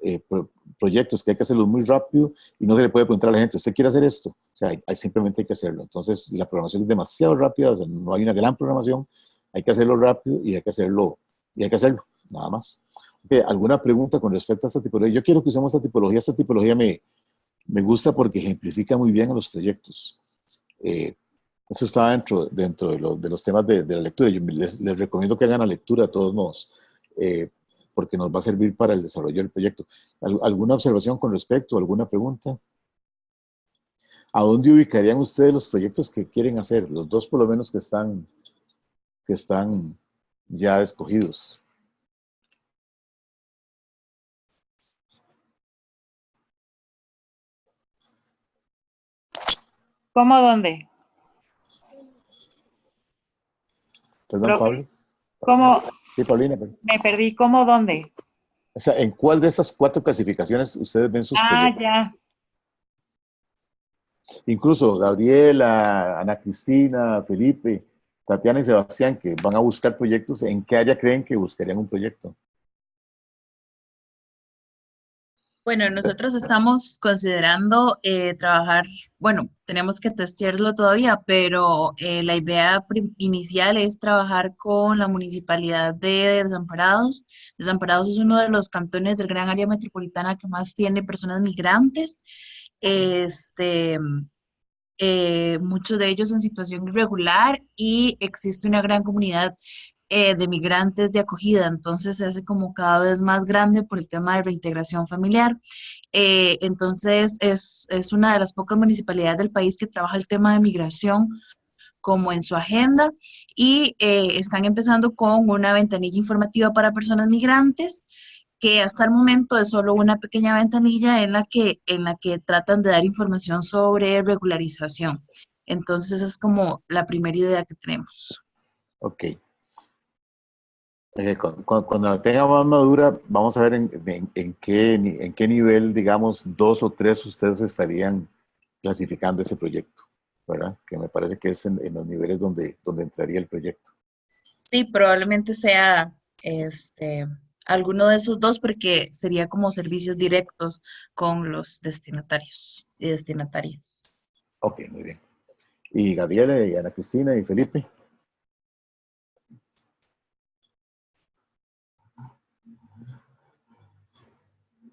proyectos que hay que hacerlos muy rápido y no se le puede preguntar a la gente, ¿usted quiere hacer esto? O sea, simplemente hay que hacerlo. Entonces, la programación es demasiado rápida, o sea, no hay una gran programación, hay que hacerlo rápido y hay que hacerlo, nada más. Okay, ¿alguna pregunta con respecto a esta tipología? Yo quiero que usemos esta tipología. Esta tipología me gusta porque ejemplifica muy bien a los proyectos. Eso está dentro de los temas de la lectura. Yo les recomiendo que hagan la lectura de todos modos, porque nos va a servir para el desarrollo del proyecto. ¿Alguna observación con respecto? ¿Alguna pregunta? ¿A dónde ubicarían ustedes los proyectos que quieren hacer? Los dos por lo menos que están ya escogidos. ¿Cómo dónde? Perdón, Pablo. ¿Cómo? Sí, Paulina. Me perdí. ¿Cómo dónde? O sea, ¿en cuál de esas 4 clasificaciones ustedes ven sus proyectos? Ya. Incluso Gabriela, Ana Cristina, Felipe, Tatiana y Sebastián, que van a buscar proyectos, ¿en qué área creen que buscarían un proyecto? Bueno, nosotros estamos considerando trabajar, bueno, tenemos que testearlo todavía, pero la idea inicial es trabajar con la Municipalidad de Desamparados. Desamparados es uno de los cantones del gran área metropolitana que más tiene personas migrantes. Muchos de ellos en situación irregular y existe una gran comunidad de migrantes de acogida, entonces se hace como cada vez más grande por el tema de reintegración familiar. Entonces es una de las pocas municipalidades del país que trabaja el tema de migración como en su agenda y están empezando con una ventanilla informativa para personas migrantes que hasta el momento es solo una pequeña ventanilla en la que tratan de dar información sobre regularización. Entonces esa es como la primera idea que tenemos. Ok. Cuando la tenga más madura, vamos a ver en qué nivel, digamos, 2 o 3 ustedes estarían clasificando ese proyecto, ¿verdad? Que me parece que es en los niveles donde entraría el proyecto. Sí, probablemente sea alguno de esos dos porque sería como servicios directos con los destinatarios y destinatarias. Ok, muy bien. ¿Y Gabriela, y Ana Cristina, y Felipe?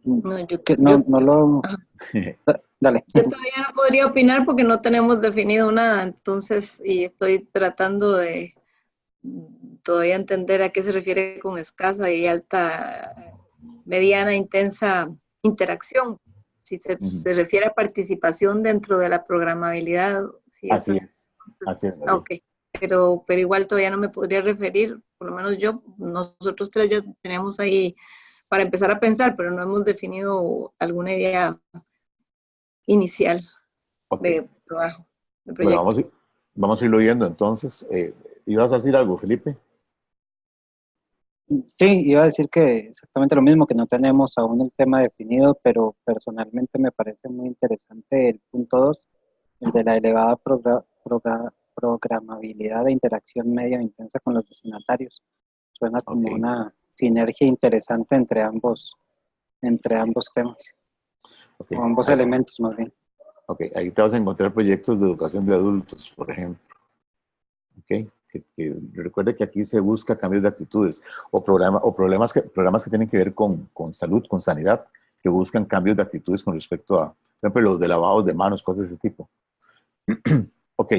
No, Dale. Yo todavía no podría opinar porque no tenemos definido nada, entonces, y estoy tratando de todavía entender a qué se refiere con escasa y alta, mediana, intensa interacción. Si se refiere a participación dentro de la programabilidad. Si Así es. Así es. Ok. pero igual todavía no me podría referir, por lo menos nosotros tres ya tenemos ahí para empezar a pensar, pero no hemos definido alguna idea inicial de trabajo, de Bueno, proyecto. vamos a irlo viendo entonces. ¿Ibas a decir algo, Felipe? Sí, iba a decir que exactamente lo mismo, que no tenemos aún el tema definido, pero personalmente me parece muy interesante el punto 2, el de la elevada programabilidad de interacción media o intensa con los destinatarios. Suena como una sinergia interesante entre ambos temas, o ambos elementos más bien. Ok, ahí te vas a encontrar proyectos de educación de adultos, por ejemplo. Ok, que recuerde que aquí se busca cambios de actitudes o programas que tienen que ver con salud, con sanidad, que buscan cambios de actitudes con respecto a, por ejemplo, los de lavados de manos, cosas de ese tipo. Ok.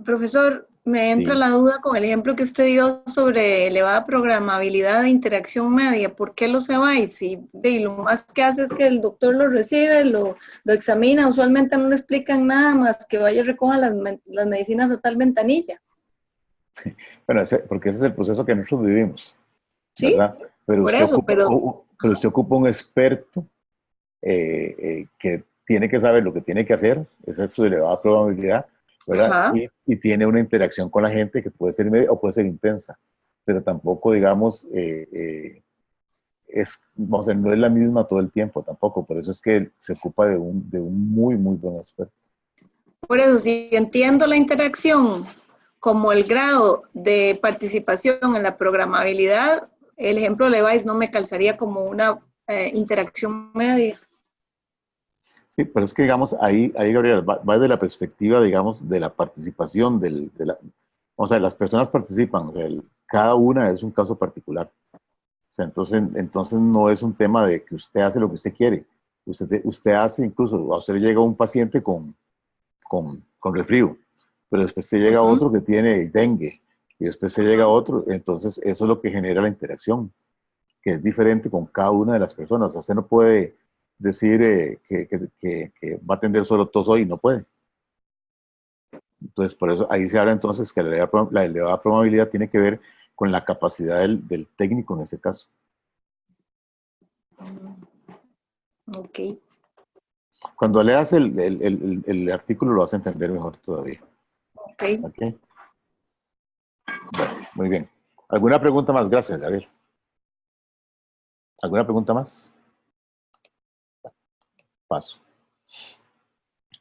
Profesor, me entra Sí. la duda con el ejemplo que usted dio sobre elevada programabilidad de interacción media. ¿Por qué lo se va? Y si lo más que hace es que el doctor lo recibe, lo examina, usualmente no le explican nada más que vaya y recoja las medicinas a tal ventanilla. Bueno, porque ese es el proceso que nosotros vivimos, ¿verdad? Sí, Pero por usted eso, pero usted ocupa un experto que tiene que saber lo que tiene que hacer, esa es su elevada probabilidad, ¿verdad? Y tiene una interacción con la gente que puede ser media o puede ser intensa, pero tampoco, digamos, vamos a ver, no es la misma todo el tiempo tampoco, por eso es que se ocupa de un muy, muy buen experto. Por eso, si entiendo la interacción como el grado de participación en la programabilidad, el ejemplo de Levi's no me calzaría como una interacción media. Sí, pero es que, digamos, ahí Gabriel, va de la perspectiva, digamos, de la participación, o sea, las personas participan, o sea, cada una es un caso particular. O sea, entonces no es un tema de que usted hace lo que usted quiere. Usted hace, incluso, a usted le llega un paciente con resfrío, pero después se llega otro que tiene dengue, y después se llega otro, entonces eso es lo que genera la interacción, que es diferente con cada una de las personas. O sea, usted no puede decir que va a atender solo tos hoy, no puede. Entonces, por eso ahí se habla entonces que la elevada probabilidad tiene que ver con la capacidad del técnico en este caso. Ok. Cuando leas el artículo lo vas a entender mejor todavía. Ok. Okay. Bueno, muy bien. ¿Alguna pregunta más? Gracias, Gabriel. ¿Alguna pregunta más? Paso.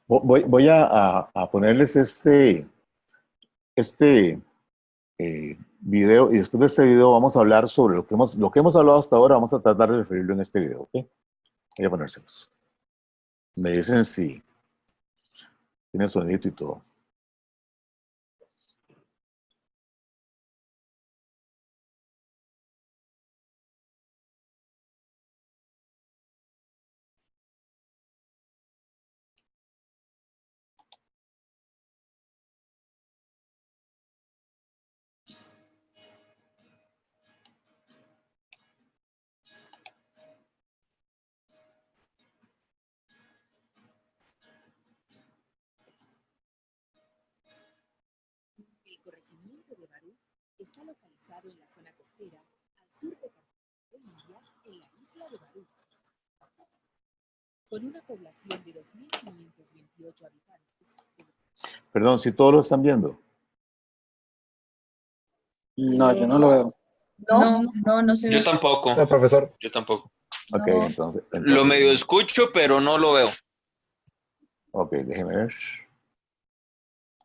Voy a ponerles este video, y después de este video vamos a hablar sobre lo que hemos hablado hasta ahora. Vamos a tratar de referirlo en este video, ¿ok? Voy a ponérselos. Me dicen si tiene sonido y todo. El corregimiento de Barú está localizado en la zona costera, al sur de Cartagena de Indias, en la isla de Barú. Con una población de 2.528 habitantes. Perdón, si todos lo están viendo. No, yo no lo veo. No sé. Yo tampoco. No, profesor. Yo tampoco. Ok, No. entonces Lo medio escucho, pero no lo veo. Ok, déjeme ver.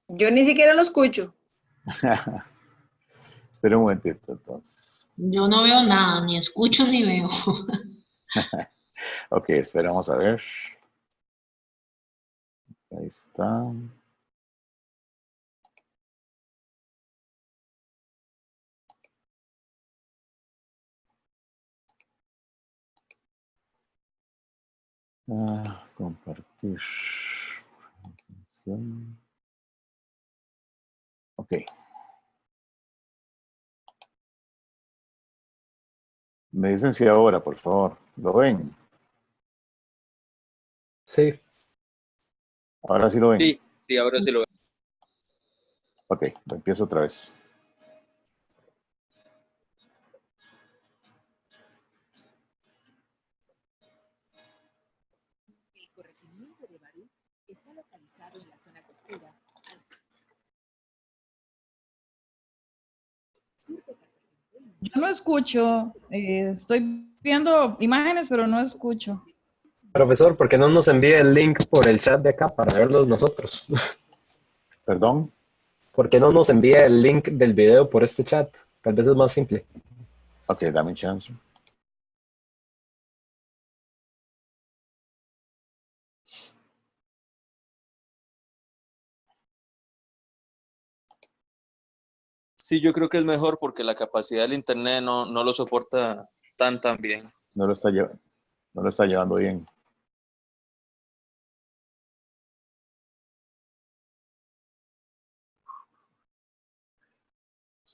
Yo ni siquiera lo escucho. Espera un momentito, entonces. Yo no veo nada, ni escucho ni veo. Ok, esperamos a ver. Ahí está. Compartir. Ok. Me dicen si ahora, por favor. ¿Lo ven? Sí. Ahora sí lo ven. Sí, ahora sí lo veo. Ok, empiezo otra vez. El corregimiento de Barú está localizado en la zona costera al sur de Cartagena. Yo no escucho, estoy viendo imágenes, pero no escucho. Profesor, ¿por qué no nos envía el link por el chat de acá para verlos nosotros? ¿Perdón? ¿Por qué no nos envía el link del video por este chat? Tal vez es más simple. Ok, dame un chance. Sí, yo creo que es mejor porque la capacidad del internet no lo soporta tan bien. No lo está llevando bien.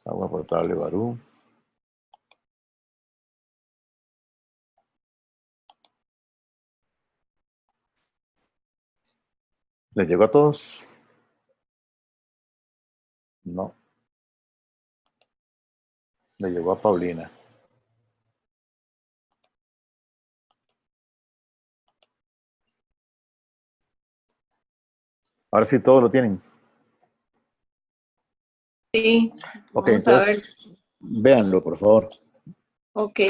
Agua potable Barú. ¿Les llegó a todos? No. Le llegó a Paulina. Ahora sí, todos lo tienen. Sí, Ok, vamos a ver. entonces, véanlo, por favor. Ok.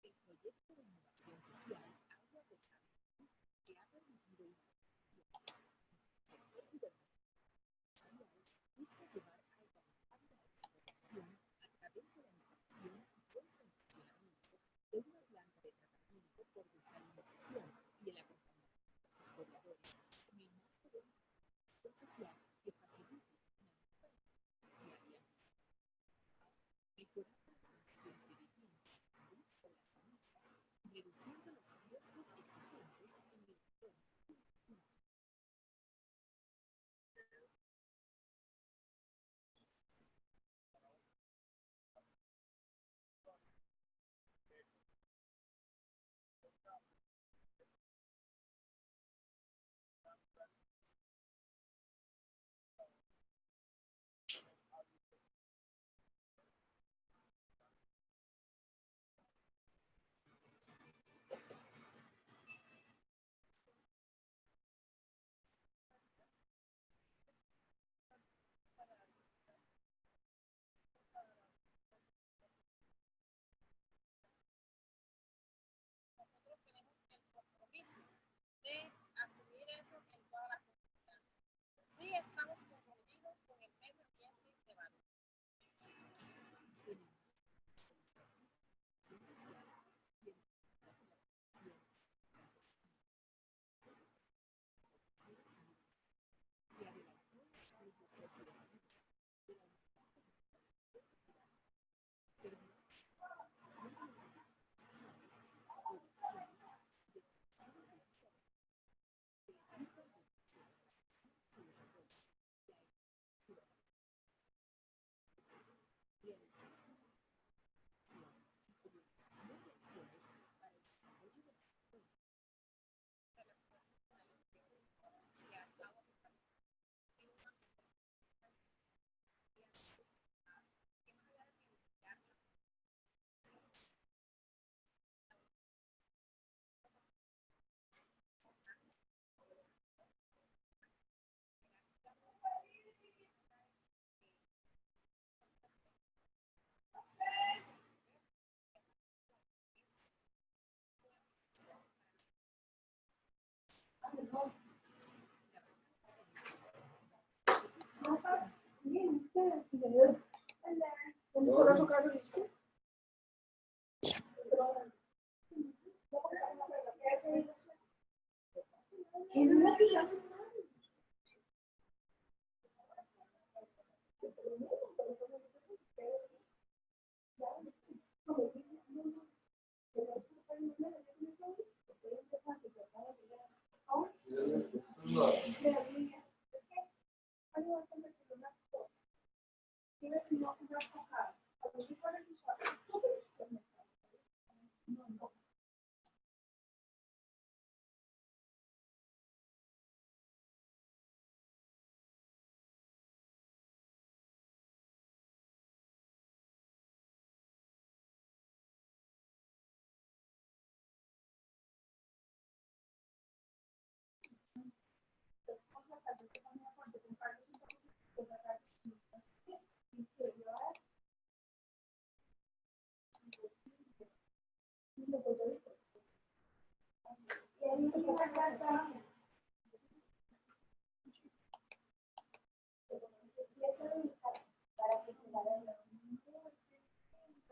El proyecto de innovación social Agua Potable que ha permitido el sector gubernamental busca llevar agua potable a la población a través de la instalación y puesta en funcionamiento de una planta de tratamiento por desalinización y el acompañamiento de sus pobladores en el marco de una innovación social que facilita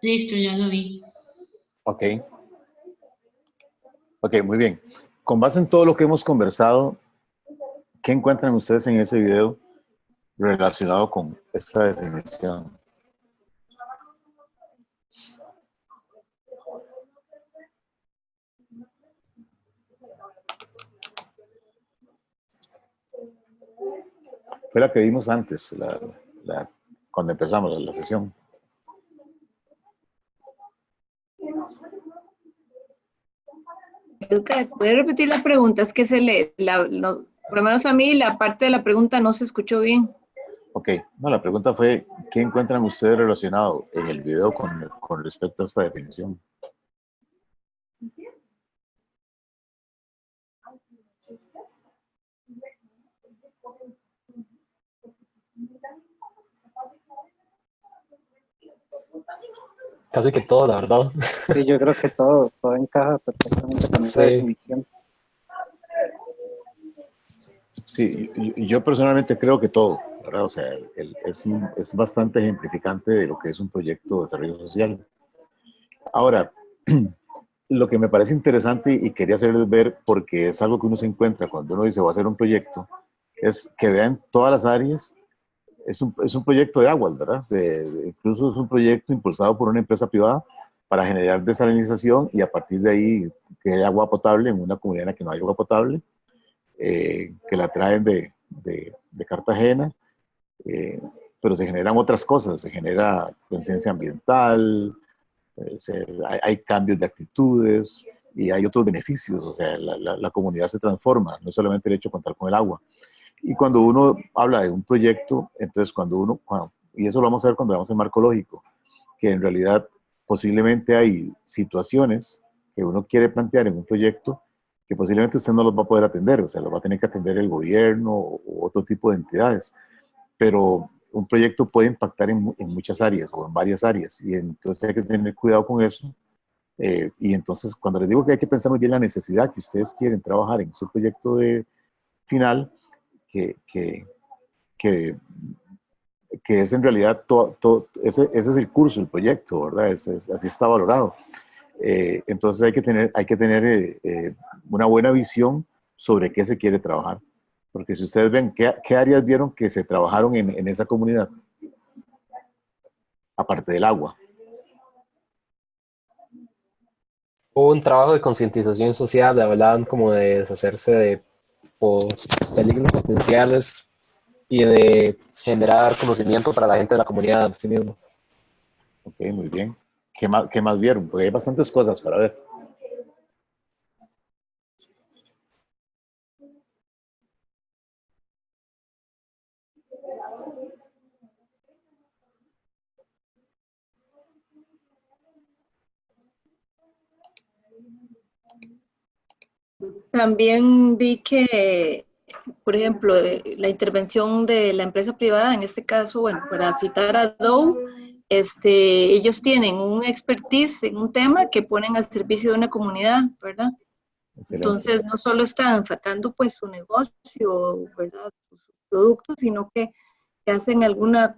Listo, ya lo vi. Ok. Ok, muy bien. Con base en todo lo que hemos conversado, ¿qué encuentran ustedes en ese video relacionado con esta definición? Fue la que vimos antes, cuando empezamos la sesión. ¿Puede repetir la pregunta? Es que se le, por lo menos a mí, la parte de la pregunta no se escuchó bien. Ok, no, la pregunta fue, ¿qué encuentran ustedes relacionado en el video con respecto a esta definición? Casi que todo, la verdad. Sí, yo creo que todo encaja perfectamente con esa Sí. definición. Sí, yo personalmente creo que todo, ¿verdad? O sea, es bastante ejemplificante de lo que es un proyecto de desarrollo social. Ahora, lo que me parece interesante y quería hacerles ver, porque es algo que uno se encuentra cuando uno dice voy a hacer un proyecto, es que vean todas las áreas. Es un proyecto de aguas, ¿verdad? Incluso es un proyecto impulsado por una empresa privada, para generar desalinización y a partir de ahí que haya agua potable en una comunidad en la que no hay agua potable, que la traen de Cartagena, pero se generan otras cosas, se genera conciencia ambiental, hay cambios de actitudes y hay otros beneficios, o sea, la comunidad se transforma, no solamente el hecho de contar con el agua. Y cuando uno habla de un proyecto, entonces y eso lo vamos a ver cuando veamos el marco lógico, que en realidad posiblemente hay situaciones que uno quiere plantear en un proyecto que posiblemente usted no los va a poder atender, o sea, los va a tener que atender el gobierno o otro tipo de entidades, pero un proyecto puede impactar en muchas áreas o en varias áreas, y entonces hay que tener cuidado con eso. Y entonces, cuando les digo que hay que pensar muy bien la necesidad que ustedes quieren trabajar en su proyecto de final, que es en realidad ese es el curso, el proyecto, ¿verdad? Así está valorado. Entonces hay que tener una buena visión sobre qué se quiere trabajar. Porque si ustedes ven, ¿qué áreas vieron que se trabajaron en esa comunidad? Aparte del agua. Hubo un trabajo de concientización social, hablaban como de deshacerse de peligros potenciales y de generar conocimiento para la gente de la comunidad en sí mismo. Ok, muy bien. ¿Qué más vieron? Porque hay bastantes cosas para ver. También vi que, por ejemplo, la intervención de la empresa privada, en este caso, bueno, para citar a Dow, ellos tienen un expertise en un tema que ponen al servicio de una comunidad, ¿verdad? Excelente. Entonces, no solo están sacando pues su negocio, ¿verdad? Sus productos, sino que hacen alguna,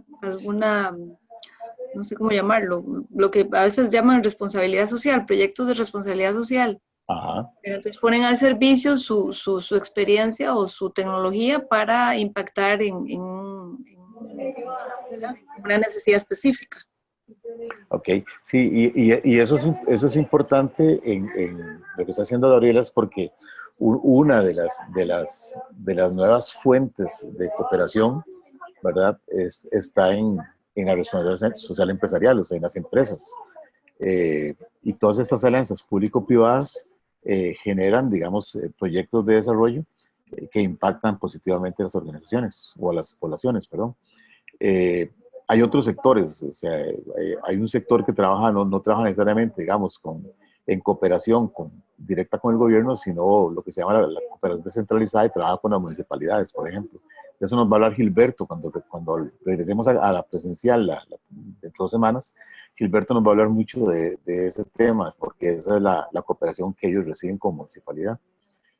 no sé cómo llamarlo, lo que a veces llaman responsabilidad social, proyectos de responsabilidad social. Ajá. Pero entonces ponen al servicio su experiencia o su tecnología para impactar en una necesidad específica. Ok, sí, y eso es importante en lo que está haciendo Gabriela, es porque una de las nuevas fuentes de cooperación, ¿verdad? Está en la responsabilidad social empresarial, o sea, en las empresas. Y todas estas alianzas público-privadas generan, digamos, proyectos de desarrollo que impactan positivamente a las organizaciones o a las poblaciones, perdón. Hay otros sectores, o sea, hay un sector que trabaja, no trabaja necesariamente, digamos, en cooperación directa con el gobierno, sino lo que se llama la cooperación descentralizada, y trabaja con las municipalidades, por ejemplo. De eso nos va a hablar Gilberto cuando regresemos a la presencial dentro de 2 semanas. Gilberto nos va a hablar mucho de ese tema, porque esa es la cooperación que ellos reciben como municipalidad.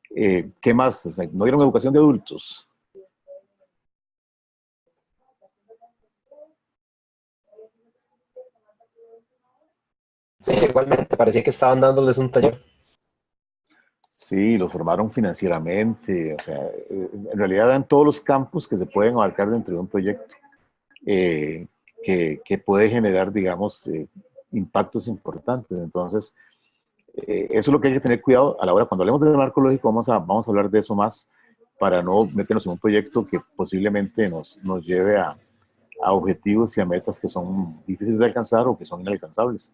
¿Qué más? O sea, ¿no dieron educación de adultos? Sí, igualmente, parecía que estaban dándoles un taller. Sí, los formaron financieramente, o sea, en realidad dan todos los campos que se pueden abarcar dentro de un proyecto, que puede generar, digamos, impactos importantes. Entonces, eso es lo que hay que tener cuidado a la hora, cuando hablemos del marco lógico, vamos a hablar de eso más, para no meternos en un proyecto que posiblemente nos lleve a objetivos y a metas que son difíciles de alcanzar o que son inalcanzables,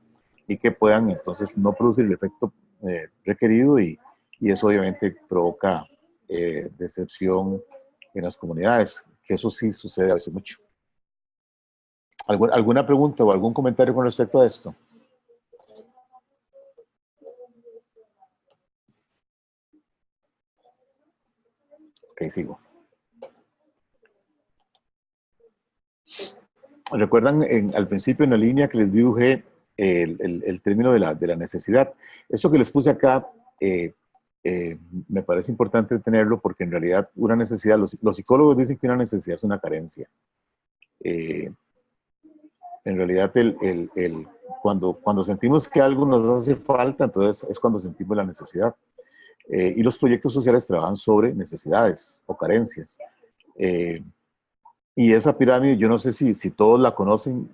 y que puedan entonces no producir el efecto requerido, y eso obviamente provoca decepción en las comunidades, que eso sí sucede a veces mucho. ¿Alguna pregunta o algún comentario con respecto a esto? Ok, sigo. ¿Recuerdan al principio en la línea que les dibujé el término de la necesidad? Esto que les puse acá me parece importante tenerlo, porque en realidad una necesidad, los psicólogos dicen que una necesidad es una carencia. En realidad cuando sentimos que algo nos hace falta, entonces es cuando sentimos la necesidad. Y los proyectos sociales trabajan sobre necesidades o carencias. Y esa pirámide, yo no sé si todos la conocen,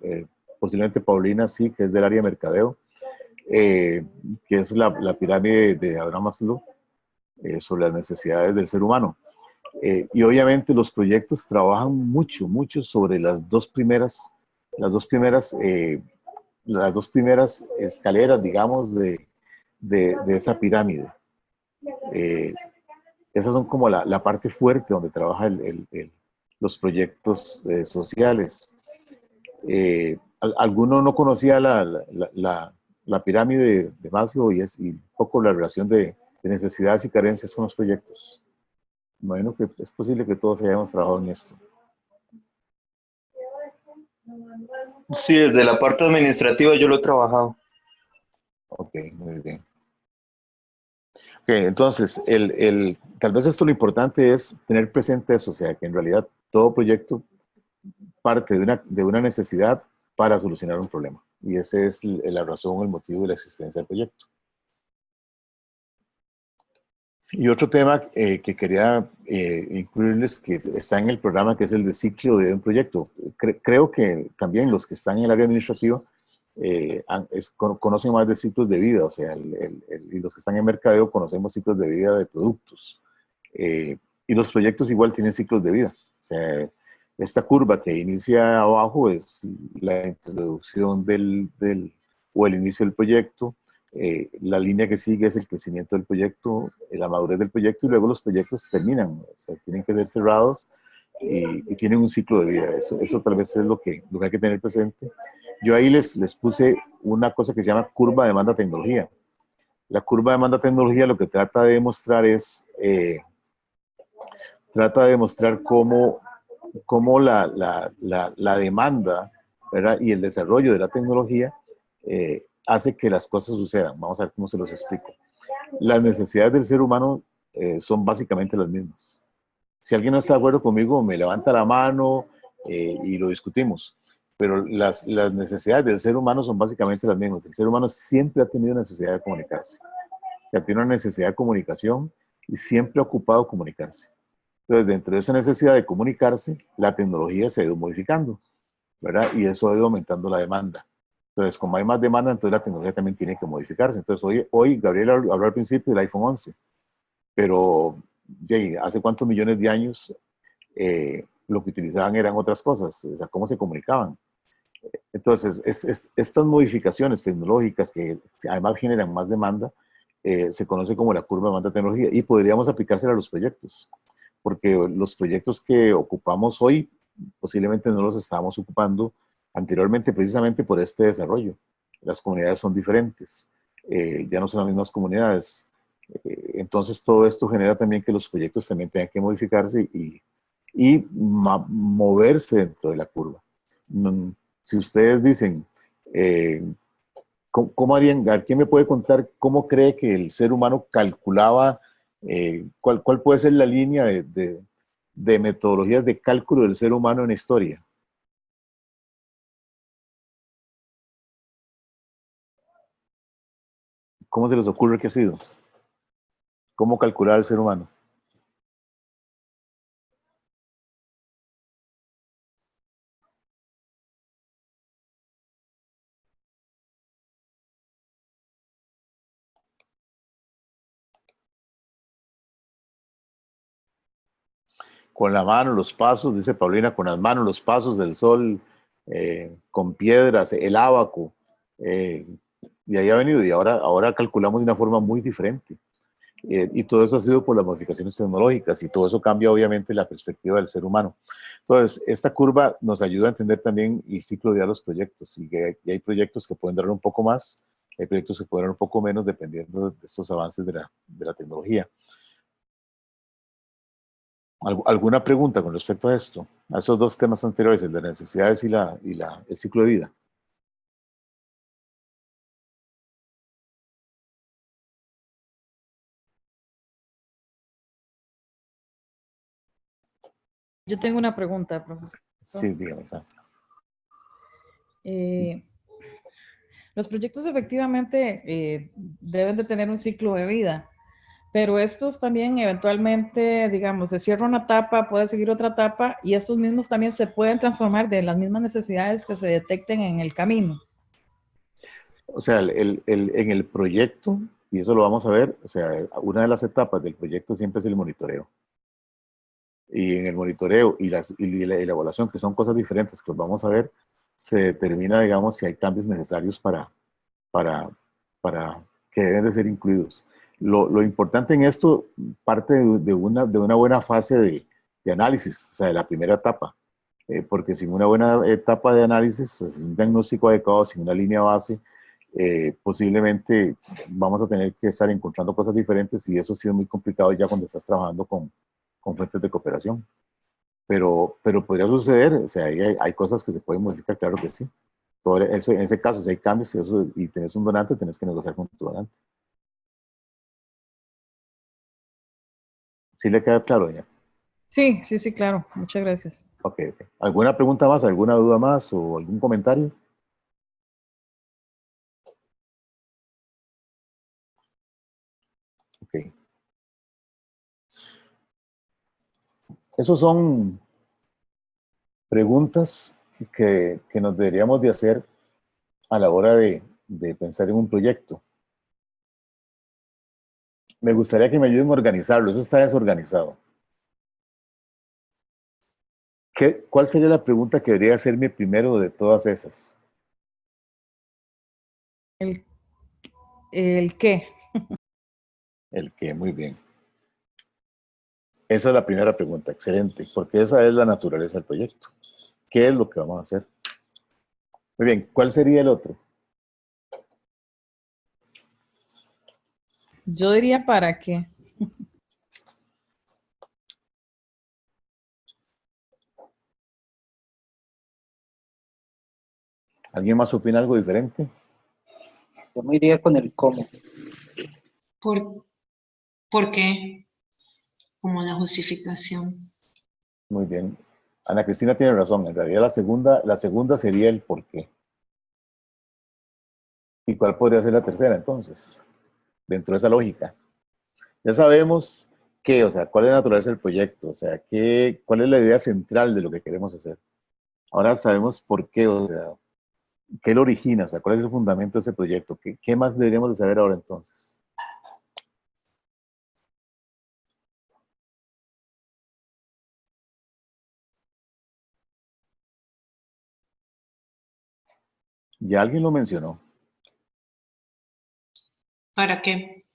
posiblemente Paulina sí, que es del área de mercadeo. que es la pirámide de Abraham Maslow, sobre las necesidades del ser humano. Y obviamente los proyectos trabajan mucho, mucho sobre las dos primeras escaleras, digamos, de esa pirámide. Esas son como la parte fuerte donde trabaja los proyectos sociales. Alguno no conocía la pirámide de Maslow y un poco la relación de necesidades y carencias con los proyectos. Bueno, que es posible que todos hayamos trabajado en esto. Sí, desde la parte administrativa yo lo he trabajado. Ok, muy bien. Ok, entonces, tal vez esto lo importante es tener presente eso, o sea, que en realidad todo proyecto parte de una necesidad para solucionar un problema. Y esa es la razón, el motivo de la existencia del proyecto. Y otro tema que quería incluirles, que está en el programa, que es el de ciclo de un proyecto. Creo que también los que están en el área administrativa conocen más de ciclos de vida, o sea, y los que están en mercadeo conocemos ciclos de vida de productos. Y los proyectos igual tienen ciclos de vida. O sea, esta curva que inicia abajo es la introducción o el inicio del proyecto. La línea que sigue es el crecimiento del proyecto, la madurez del proyecto, y luego los proyectos terminan, o sea, tienen que ser cerrados y tienen un ciclo de vida. Eso tal vez es lo que hay que tener presente. Yo ahí les puse una cosa que se llama curva demanda-tecnología. La curva demanda-tecnología lo que trata de demostrar es, cómo la demanda, ¿verdad?, y el desarrollo de la tecnología hace que las cosas sucedan. Vamos a ver cómo se los explico. Las necesidades del ser humano son básicamente las mismas. Si alguien no está de acuerdo conmigo, me levanta la mano y lo discutimos. Pero las necesidades del ser humano son básicamente las mismas. El ser humano siempre ha tenido necesidad de comunicarse. O sea, tiene una necesidad de comunicación y siempre ha ocupado comunicarse. Entonces, dentro de esa necesidad de comunicarse, la tecnología se ha ido modificando, ¿verdad? Y eso ha ido aumentando la demanda. Entonces, como hay más demanda, entonces la tecnología también tiene que modificarse. Entonces, hoy Gabriel habló al principio del iPhone 11, pero hace cuántos millones de años lo que utilizaban eran otras cosas, o sea, cómo se comunicaban. Entonces, estas modificaciones tecnológicas que además generan más demanda, se conoce como la curva de demanda de tecnología, y podríamos aplicársela a los proyectos, porque los proyectos que ocupamos hoy posiblemente no los estábamos ocupando anteriormente precisamente por este desarrollo. Las comunidades son diferentes, ya no son las mismas comunidades. Entonces todo esto genera también que los proyectos también tengan que modificarse y moverse dentro de la curva. Si ustedes dicen, ¿cómo harían? ¿Quién me puede contar cómo cree que el ser humano calculaba, cuál puede ser la línea de metodologías de cálculo del ser humano en la historia? ¿Cómo se les ocurre que ha sido? ¿Cómo calcular al ser humano? Con la mano, los pasos, dice Paulina, con las manos, los pasos del sol, con piedras, el ábaco, y ahí ha venido, y ahora calculamos de una forma muy diferente. Y todo eso ha sido por las modificaciones tecnológicas, y todo eso cambia obviamente la perspectiva del ser humano. Entonces, esta curva nos ayuda a entender también el ciclo de vida de los proyectos, y hay proyectos que pueden durar un poco más, hay proyectos que pueden durar un poco menos, dependiendo de estos avances de la tecnología. ¿Alguna pregunta con respecto a esto? A esos dos temas anteriores, el de necesidades y el ciclo de vida. Yo tengo una pregunta, profesor. Sí, dígame, Sandra. Los proyectos efectivamente deben de tener un ciclo de vida, pero estos también eventualmente, digamos, se cierra una etapa, puede seguir otra etapa, y estos mismos también se pueden transformar de las mismas necesidades que se detecten en el camino. O sea, en el proyecto, y eso lo vamos a ver, o sea, una de las etapas del proyecto siempre es el monitoreo. Y en el monitoreo y la evaluación, que son cosas diferentes que vamos a ver, se determina, digamos, si hay cambios necesarios para, para que deben de ser incluidos. Lo importante en esto parte de una buena fase de análisis, o sea, de la primera etapa. Porque sin una buena etapa de análisis, sin un diagnóstico adecuado, sin una línea base, posiblemente vamos a tener que estar encontrando cosas diferentes y eso sí es muy complicado ya cuando estás trabajando con fuentes de cooperación. Pero podría suceder, o sea, hay cosas que se pueden modificar, claro que sí. Todo eso, en ese caso, si hay cambios y tenés un donante, tenés que negociar con tu donante. ¿Sí le queda claro ya? Sí, sí, sí, claro. Muchas gracias. Ok, ok. ¿Alguna pregunta más, alguna duda más o algún comentario? Ok. Esos son preguntas que nos deberíamos de hacer a la hora de pensar en un proyecto. Me gustaría que me ayuden a organizarlo, eso está desorganizado. ¿Cuál sería la pregunta que debería hacerme primero de todas esas? ¿El qué? El qué, muy bien. Esa es la primera pregunta, excelente, porque esa es la naturaleza del proyecto. ¿Qué es lo que vamos a hacer? Muy bien, ¿cuál sería el otro? Yo diría para qué. ¿Alguien más opina algo diferente? Yo me iría con el cómo. ¿Por qué? Como la justificación. Muy bien. Ana Cristina tiene razón, en realidad la segunda sería el por qué. ¿Y cuál podría ser la tercera entonces? Dentro de esa lógica. Ya sabemos qué, o sea, cuál es la naturaleza del proyecto, o sea, cuál es la idea central de lo que queremos hacer. Ahora sabemos por qué, o sea, qué lo origina, o sea, cuál es el fundamento de ese proyecto. ¿Qué más deberíamos de saber ahora entonces? Ya alguien lo mencionó. ¿Para qué?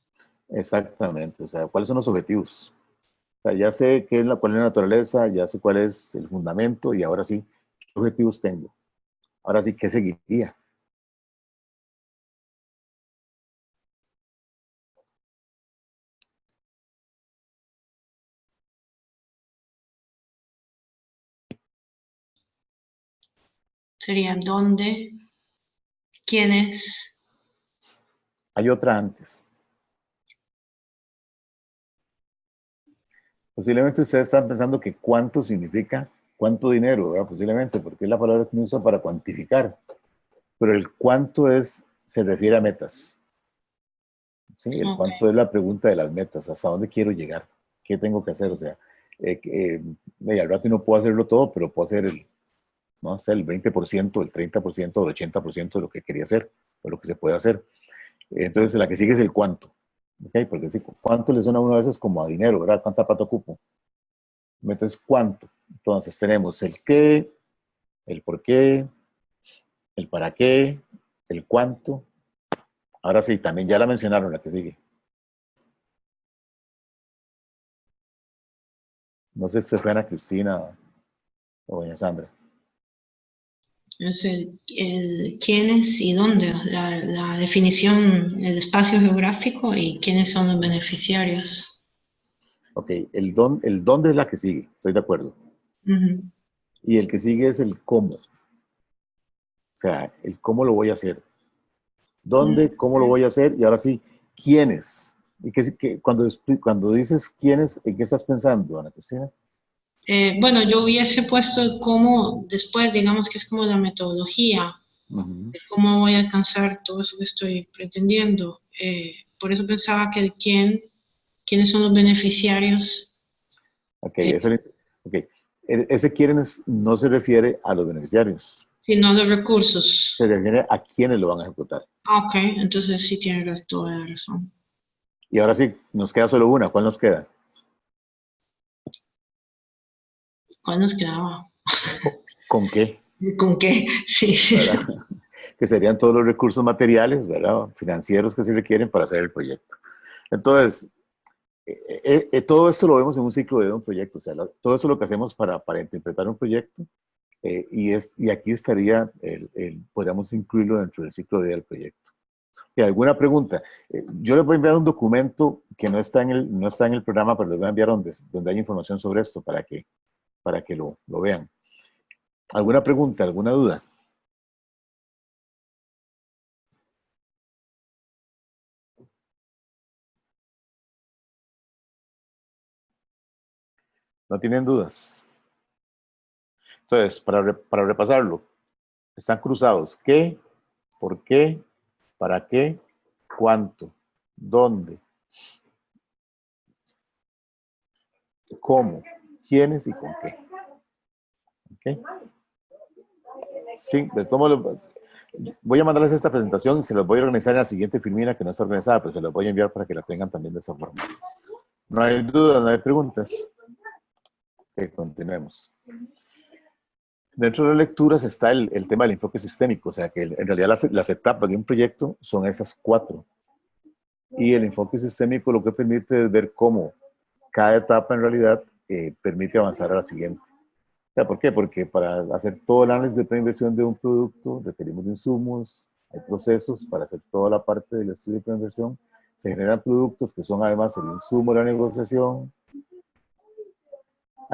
Exactamente, o sea, ¿cuáles son los objetivos? O sea, ya sé cuál es la naturaleza, ya sé cuál es el fundamento y ahora sí, ¿qué objetivos tengo? Ahora sí, ¿qué seguiría? Sería dónde, quiénes. Hay otra antes. Posiblemente ustedes están pensando que cuánto significa cuánto dinero, ¿verdad? Posiblemente, porque es la palabra que uno usa para cuantificar. Pero el cuánto se refiere a metas. ¿Sí? El Ok. cuánto es la pregunta de las metas, hasta dónde quiero llegar, qué tengo que hacer, o sea, al rato no puedo hacerlo todo, pero puedo hacer no sé, el 20%, el 30%, el 80% de lo que quería hacer, o lo que se puede hacer. Entonces, la que sigue es el cuánto, ¿ok? Porque sí, cuánto le suena a uno a veces como a dinero, ¿verdad? ¿Cuánta plata ocupo? Entonces, ¿cuánto? Entonces, tenemos el qué, el por qué, el para qué, el cuánto. Ahora sí, también ya la mencionaron, la que sigue. No sé si fue Ana Cristina o doña Sandra. Es el quiénes y dónde, la definición, el espacio geográfico y quiénes son los beneficiarios. Ok, el dónde es la que sigue, estoy de acuerdo. Ujú. Y el que sigue es el cómo. O sea, el cómo lo voy a hacer. ¿Dónde? ¿Cómo lo voy a hacer? Y ahora sí, ¿quiénes? Y cuando dices quiénes, ¿en qué estás pensando, Ana Cristina? Bueno, yo hubiese puesto cómo después, digamos que es como la metodología Ujú. de cómo voy a alcanzar todo eso que estoy pretendiendo. Por eso pensaba que el quiénes son los beneficiarios. Ok, ok. Ese quiénes no se refiere a los beneficiarios. Y no los recursos. Se refiere a quiénes lo van a ejecutar. Ah, ok, entonces sí tiene toda la razón. Y ahora sí, nos queda solo una. ¿Cuál nos queda? ¿Cuál nos quedaba? ¿Con qué? ¿Con qué? Sí. ¿Verdad? Que serían todos los recursos materiales, ¿verdad? Financieros que se requieren para hacer el proyecto. Entonces, todo esto lo vemos en un ciclo de un proyecto. O sea, todo eso es lo que hacemos para interpretar un proyecto. Y aquí estaría, podríamos incluirlo dentro del ciclo de vida del proyecto. ¿Y alguna pregunta? Yo les voy a enviar un documento que no está en el programa, pero les voy a enviar donde hay información sobre esto para que lo vean. ¿Alguna pregunta? ¿Alguna duda? ¿No tienen dudas? Entonces, para repasarlo, están cruzados. ¿Qué? ¿Por qué? ¿Para qué? ¿Cuánto? ¿Dónde? ¿Cómo? ¿Quiénes y con qué? ¿Ok? Sí, de todo modo, voy a mandarles esta presentación y se los voy a organizar en la siguiente filmina que no está organizada, pero se los voy a enviar para que la tengan también de esa forma. No hay dudas, no hay preguntas. Ok, continuemos. Dentro de las lecturas está el tema del enfoque sistémico, o sea que en realidad las etapas de un proyecto son esas 4. Y el enfoque sistémico lo que permite es ver cómo cada etapa en realidad permite avanzar a la siguiente. O sea, ¿por qué? Porque para hacer todo el análisis de preinversión de un producto requerimos de insumos, hay procesos para hacer toda la parte del estudio de preinversión, se generan productos que son además el insumo de la negociación,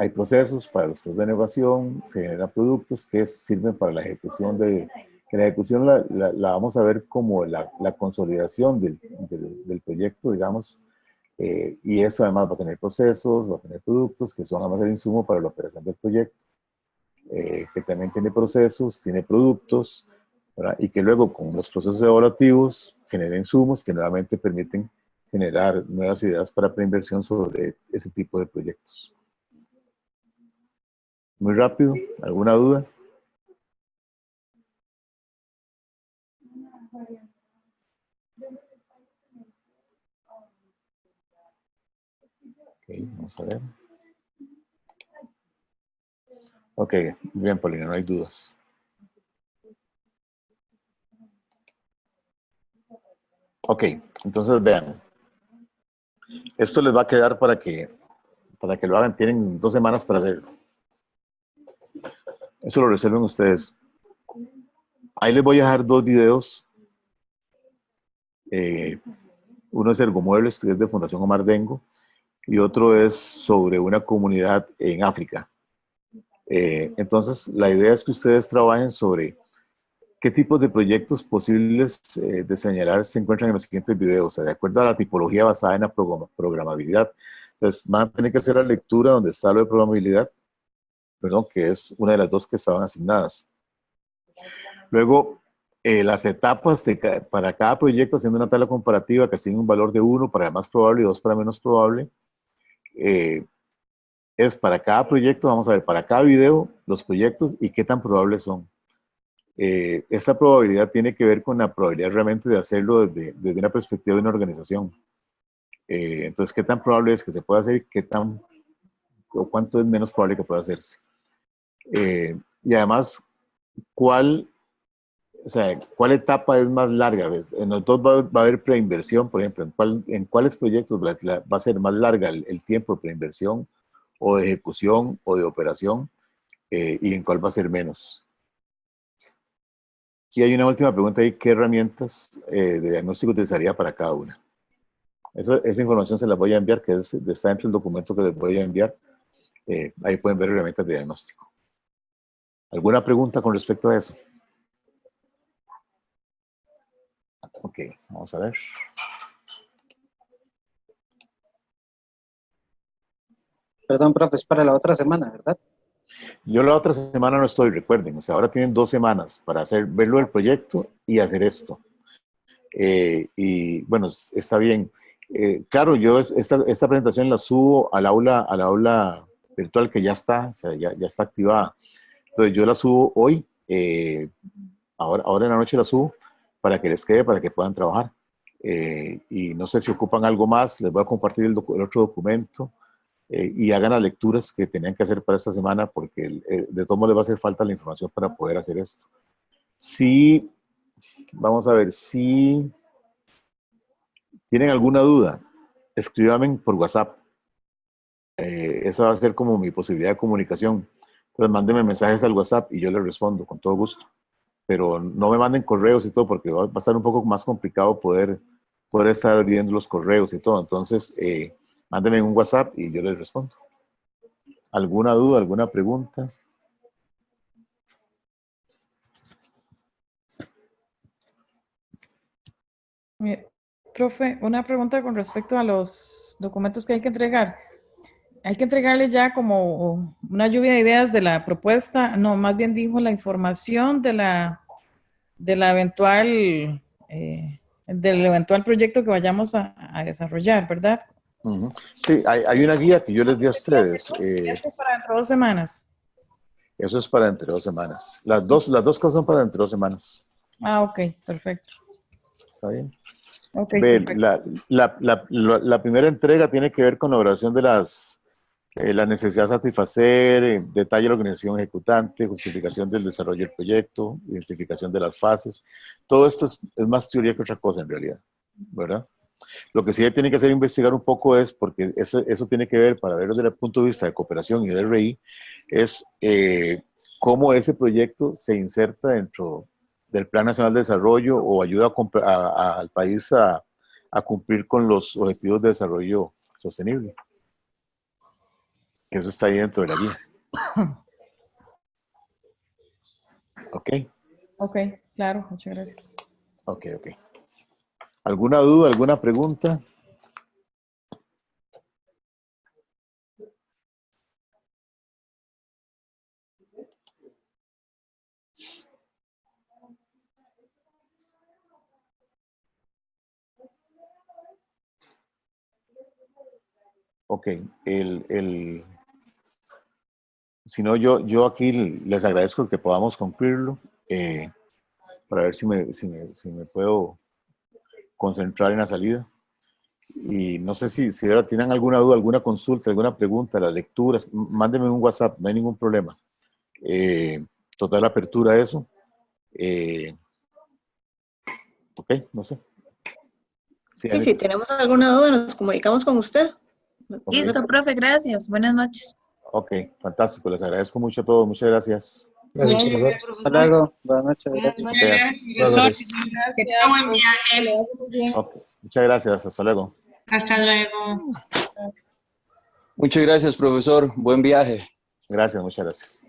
hay procesos para los procesos de negociación, se generan productos que sirven para la ejecución que la ejecución la vamos a ver como la consolidación del proyecto, digamos, y eso además va a tener procesos, va a tener productos que son además el insumo para la operación del proyecto, que también tiene procesos, tiene productos, ¿verdad? Y que luego con los procesos evaluativos genera insumos que nuevamente permiten generar nuevas ideas para preinversión sobre ese tipo de proyectos. Muy rápido, ¿alguna duda? Ok, vamos a ver. Ok, bien, Paulina, no hay dudas. Ok, entonces vean. Esto les va a quedar para que lo hagan. Tienen 2 semanas para hacerlo. Eso lo reserven ustedes. Ahí les voy a dejar 2 videos. Uno es Ergomuebles, que es de Fundación Omar Dengo, y otro es sobre una comunidad en África. Entonces, la idea es que ustedes trabajen sobre qué tipos de proyectos posibles de señalar se encuentran en los siguientes videos, o sea, de acuerdo a la tipología basada en la programabilidad. Entonces, van a tener que hacer la lectura donde está lo de programabilidad, perdón, que es una de las 2 que estaban asignadas. Luego, las etapas para cada proyecto, haciendo una tabla comparativa que tiene un valor de 1 para más probable y 2 para menos probable. Es para cada proyecto, vamos a ver, para cada video, los proyectos y qué tan probables son. Esta probabilidad tiene que ver con la probabilidad realmente de hacerlo desde una perspectiva de una organización. Entonces, ¿qué tan probable es que se pueda hacer y o cuánto es menos probable que pueda hacerse? Y además, ¿cuál etapa es más larga? En los 2 va a haber preinversión, por ejemplo. ¿En cuáles proyectos va a ser más larga el tiempo de preinversión o de ejecución o de operación? Y en cuál va a ser menos. Y hay una última pregunta ahí, ¿qué herramientas de diagnóstico utilizaría para cada una? Esa información se la voy a enviar, que está dentro del documento que les voy a enviar. Ahí pueden ver herramientas de diagnóstico. ¿Alguna pregunta con respecto a eso? Ok, vamos a ver. Perdón, profe, es para la otra semana, ¿verdad? Yo la otra semana no estoy, recuerden. O sea, ahora tienen 2 semanas para verlo del proyecto y hacer esto. Y bueno, está bien. Claro, yo esta presentación la subo al aula virtual que ya está, o sea, ya está activada. Entonces yo la subo hoy Ahora en la noche la subo para que les quede, para que puedan trabajar. Y no sé si ocupan algo más, les voy a compartir el otro documento y hagan las lecturas que tenían que hacer para esta semana, porque de todos modos les va a hacer falta la información para poder hacer esto. Sí, vamos a ver, si tienen alguna duda, escríbanme por WhatsApp. Esa va a ser como mi posibilidad de comunicación. Entonces mándenme mensajes al WhatsApp y yo les respondo con todo gusto. Pero no me manden correos y todo, porque va a estar un poco más complicado poder estar viendo los correos y todo. Entonces, mándenme un WhatsApp y yo les respondo. ¿Alguna duda, alguna pregunta? Profe, una pregunta con respecto a los documentos que hay que entregar. Hay que entregarle ya como una lluvia de ideas de la propuesta, no, más bien dijo la información de la eventual, del eventual proyecto que vayamos a desarrollar, ¿verdad? Sí, hay una guía que yo les di a ustedes. Esto es para dentro de 2 semanas. Eso es para dentro de 2 semanas. Las dos cosas son para dentro de 2 semanas. Ah, ok, perfecto. ¿Está bien? Ok, Ve, perfecto. la primera entrega tiene que ver con la evaluación de la necesidad de satisfacer, detalle de la organización ejecutante, justificación del desarrollo del proyecto, identificación de las fases. Todo esto es más teoría que otra cosa en realidad, ¿verdad? Lo que sí tiene que hacer investigar un poco es, porque eso tiene que ver, para ver desde el punto de vista de cooperación y de RI, es cómo ese proyecto se inserta dentro del Plan Nacional de Desarrollo o ayuda al país a cumplir con los objetivos de desarrollo sostenible. Eso está ahí dentro de la guía. ¿Ok? Ok, claro, muchas gracias. Ok. ¿Alguna duda, alguna pregunta? Ok, si no, yo aquí les agradezco que podamos concluirlo, para ver si me puedo concentrar en la salida. Y no sé si ahora tienen alguna duda, alguna consulta, alguna pregunta, las lecturas, mándenme un WhatsApp, no hay ningún problema. Total apertura a eso. Ok, no sé. Si tenemos alguna duda, nos comunicamos con usted. Okay. Listo, profe, gracias. Buenas noches. Ok, fantástico. Les agradezco mucho a todos. Muchas gracias. Gracias, profesor. Hasta luego. Buenas noches. Buenas Gracias. noches, profesor. Que tenga buen viaje. Okay. Muchas gracias. Hasta luego. Hasta luego. Muchas gracias, profesor. Buen viaje. Gracias, muchas gracias.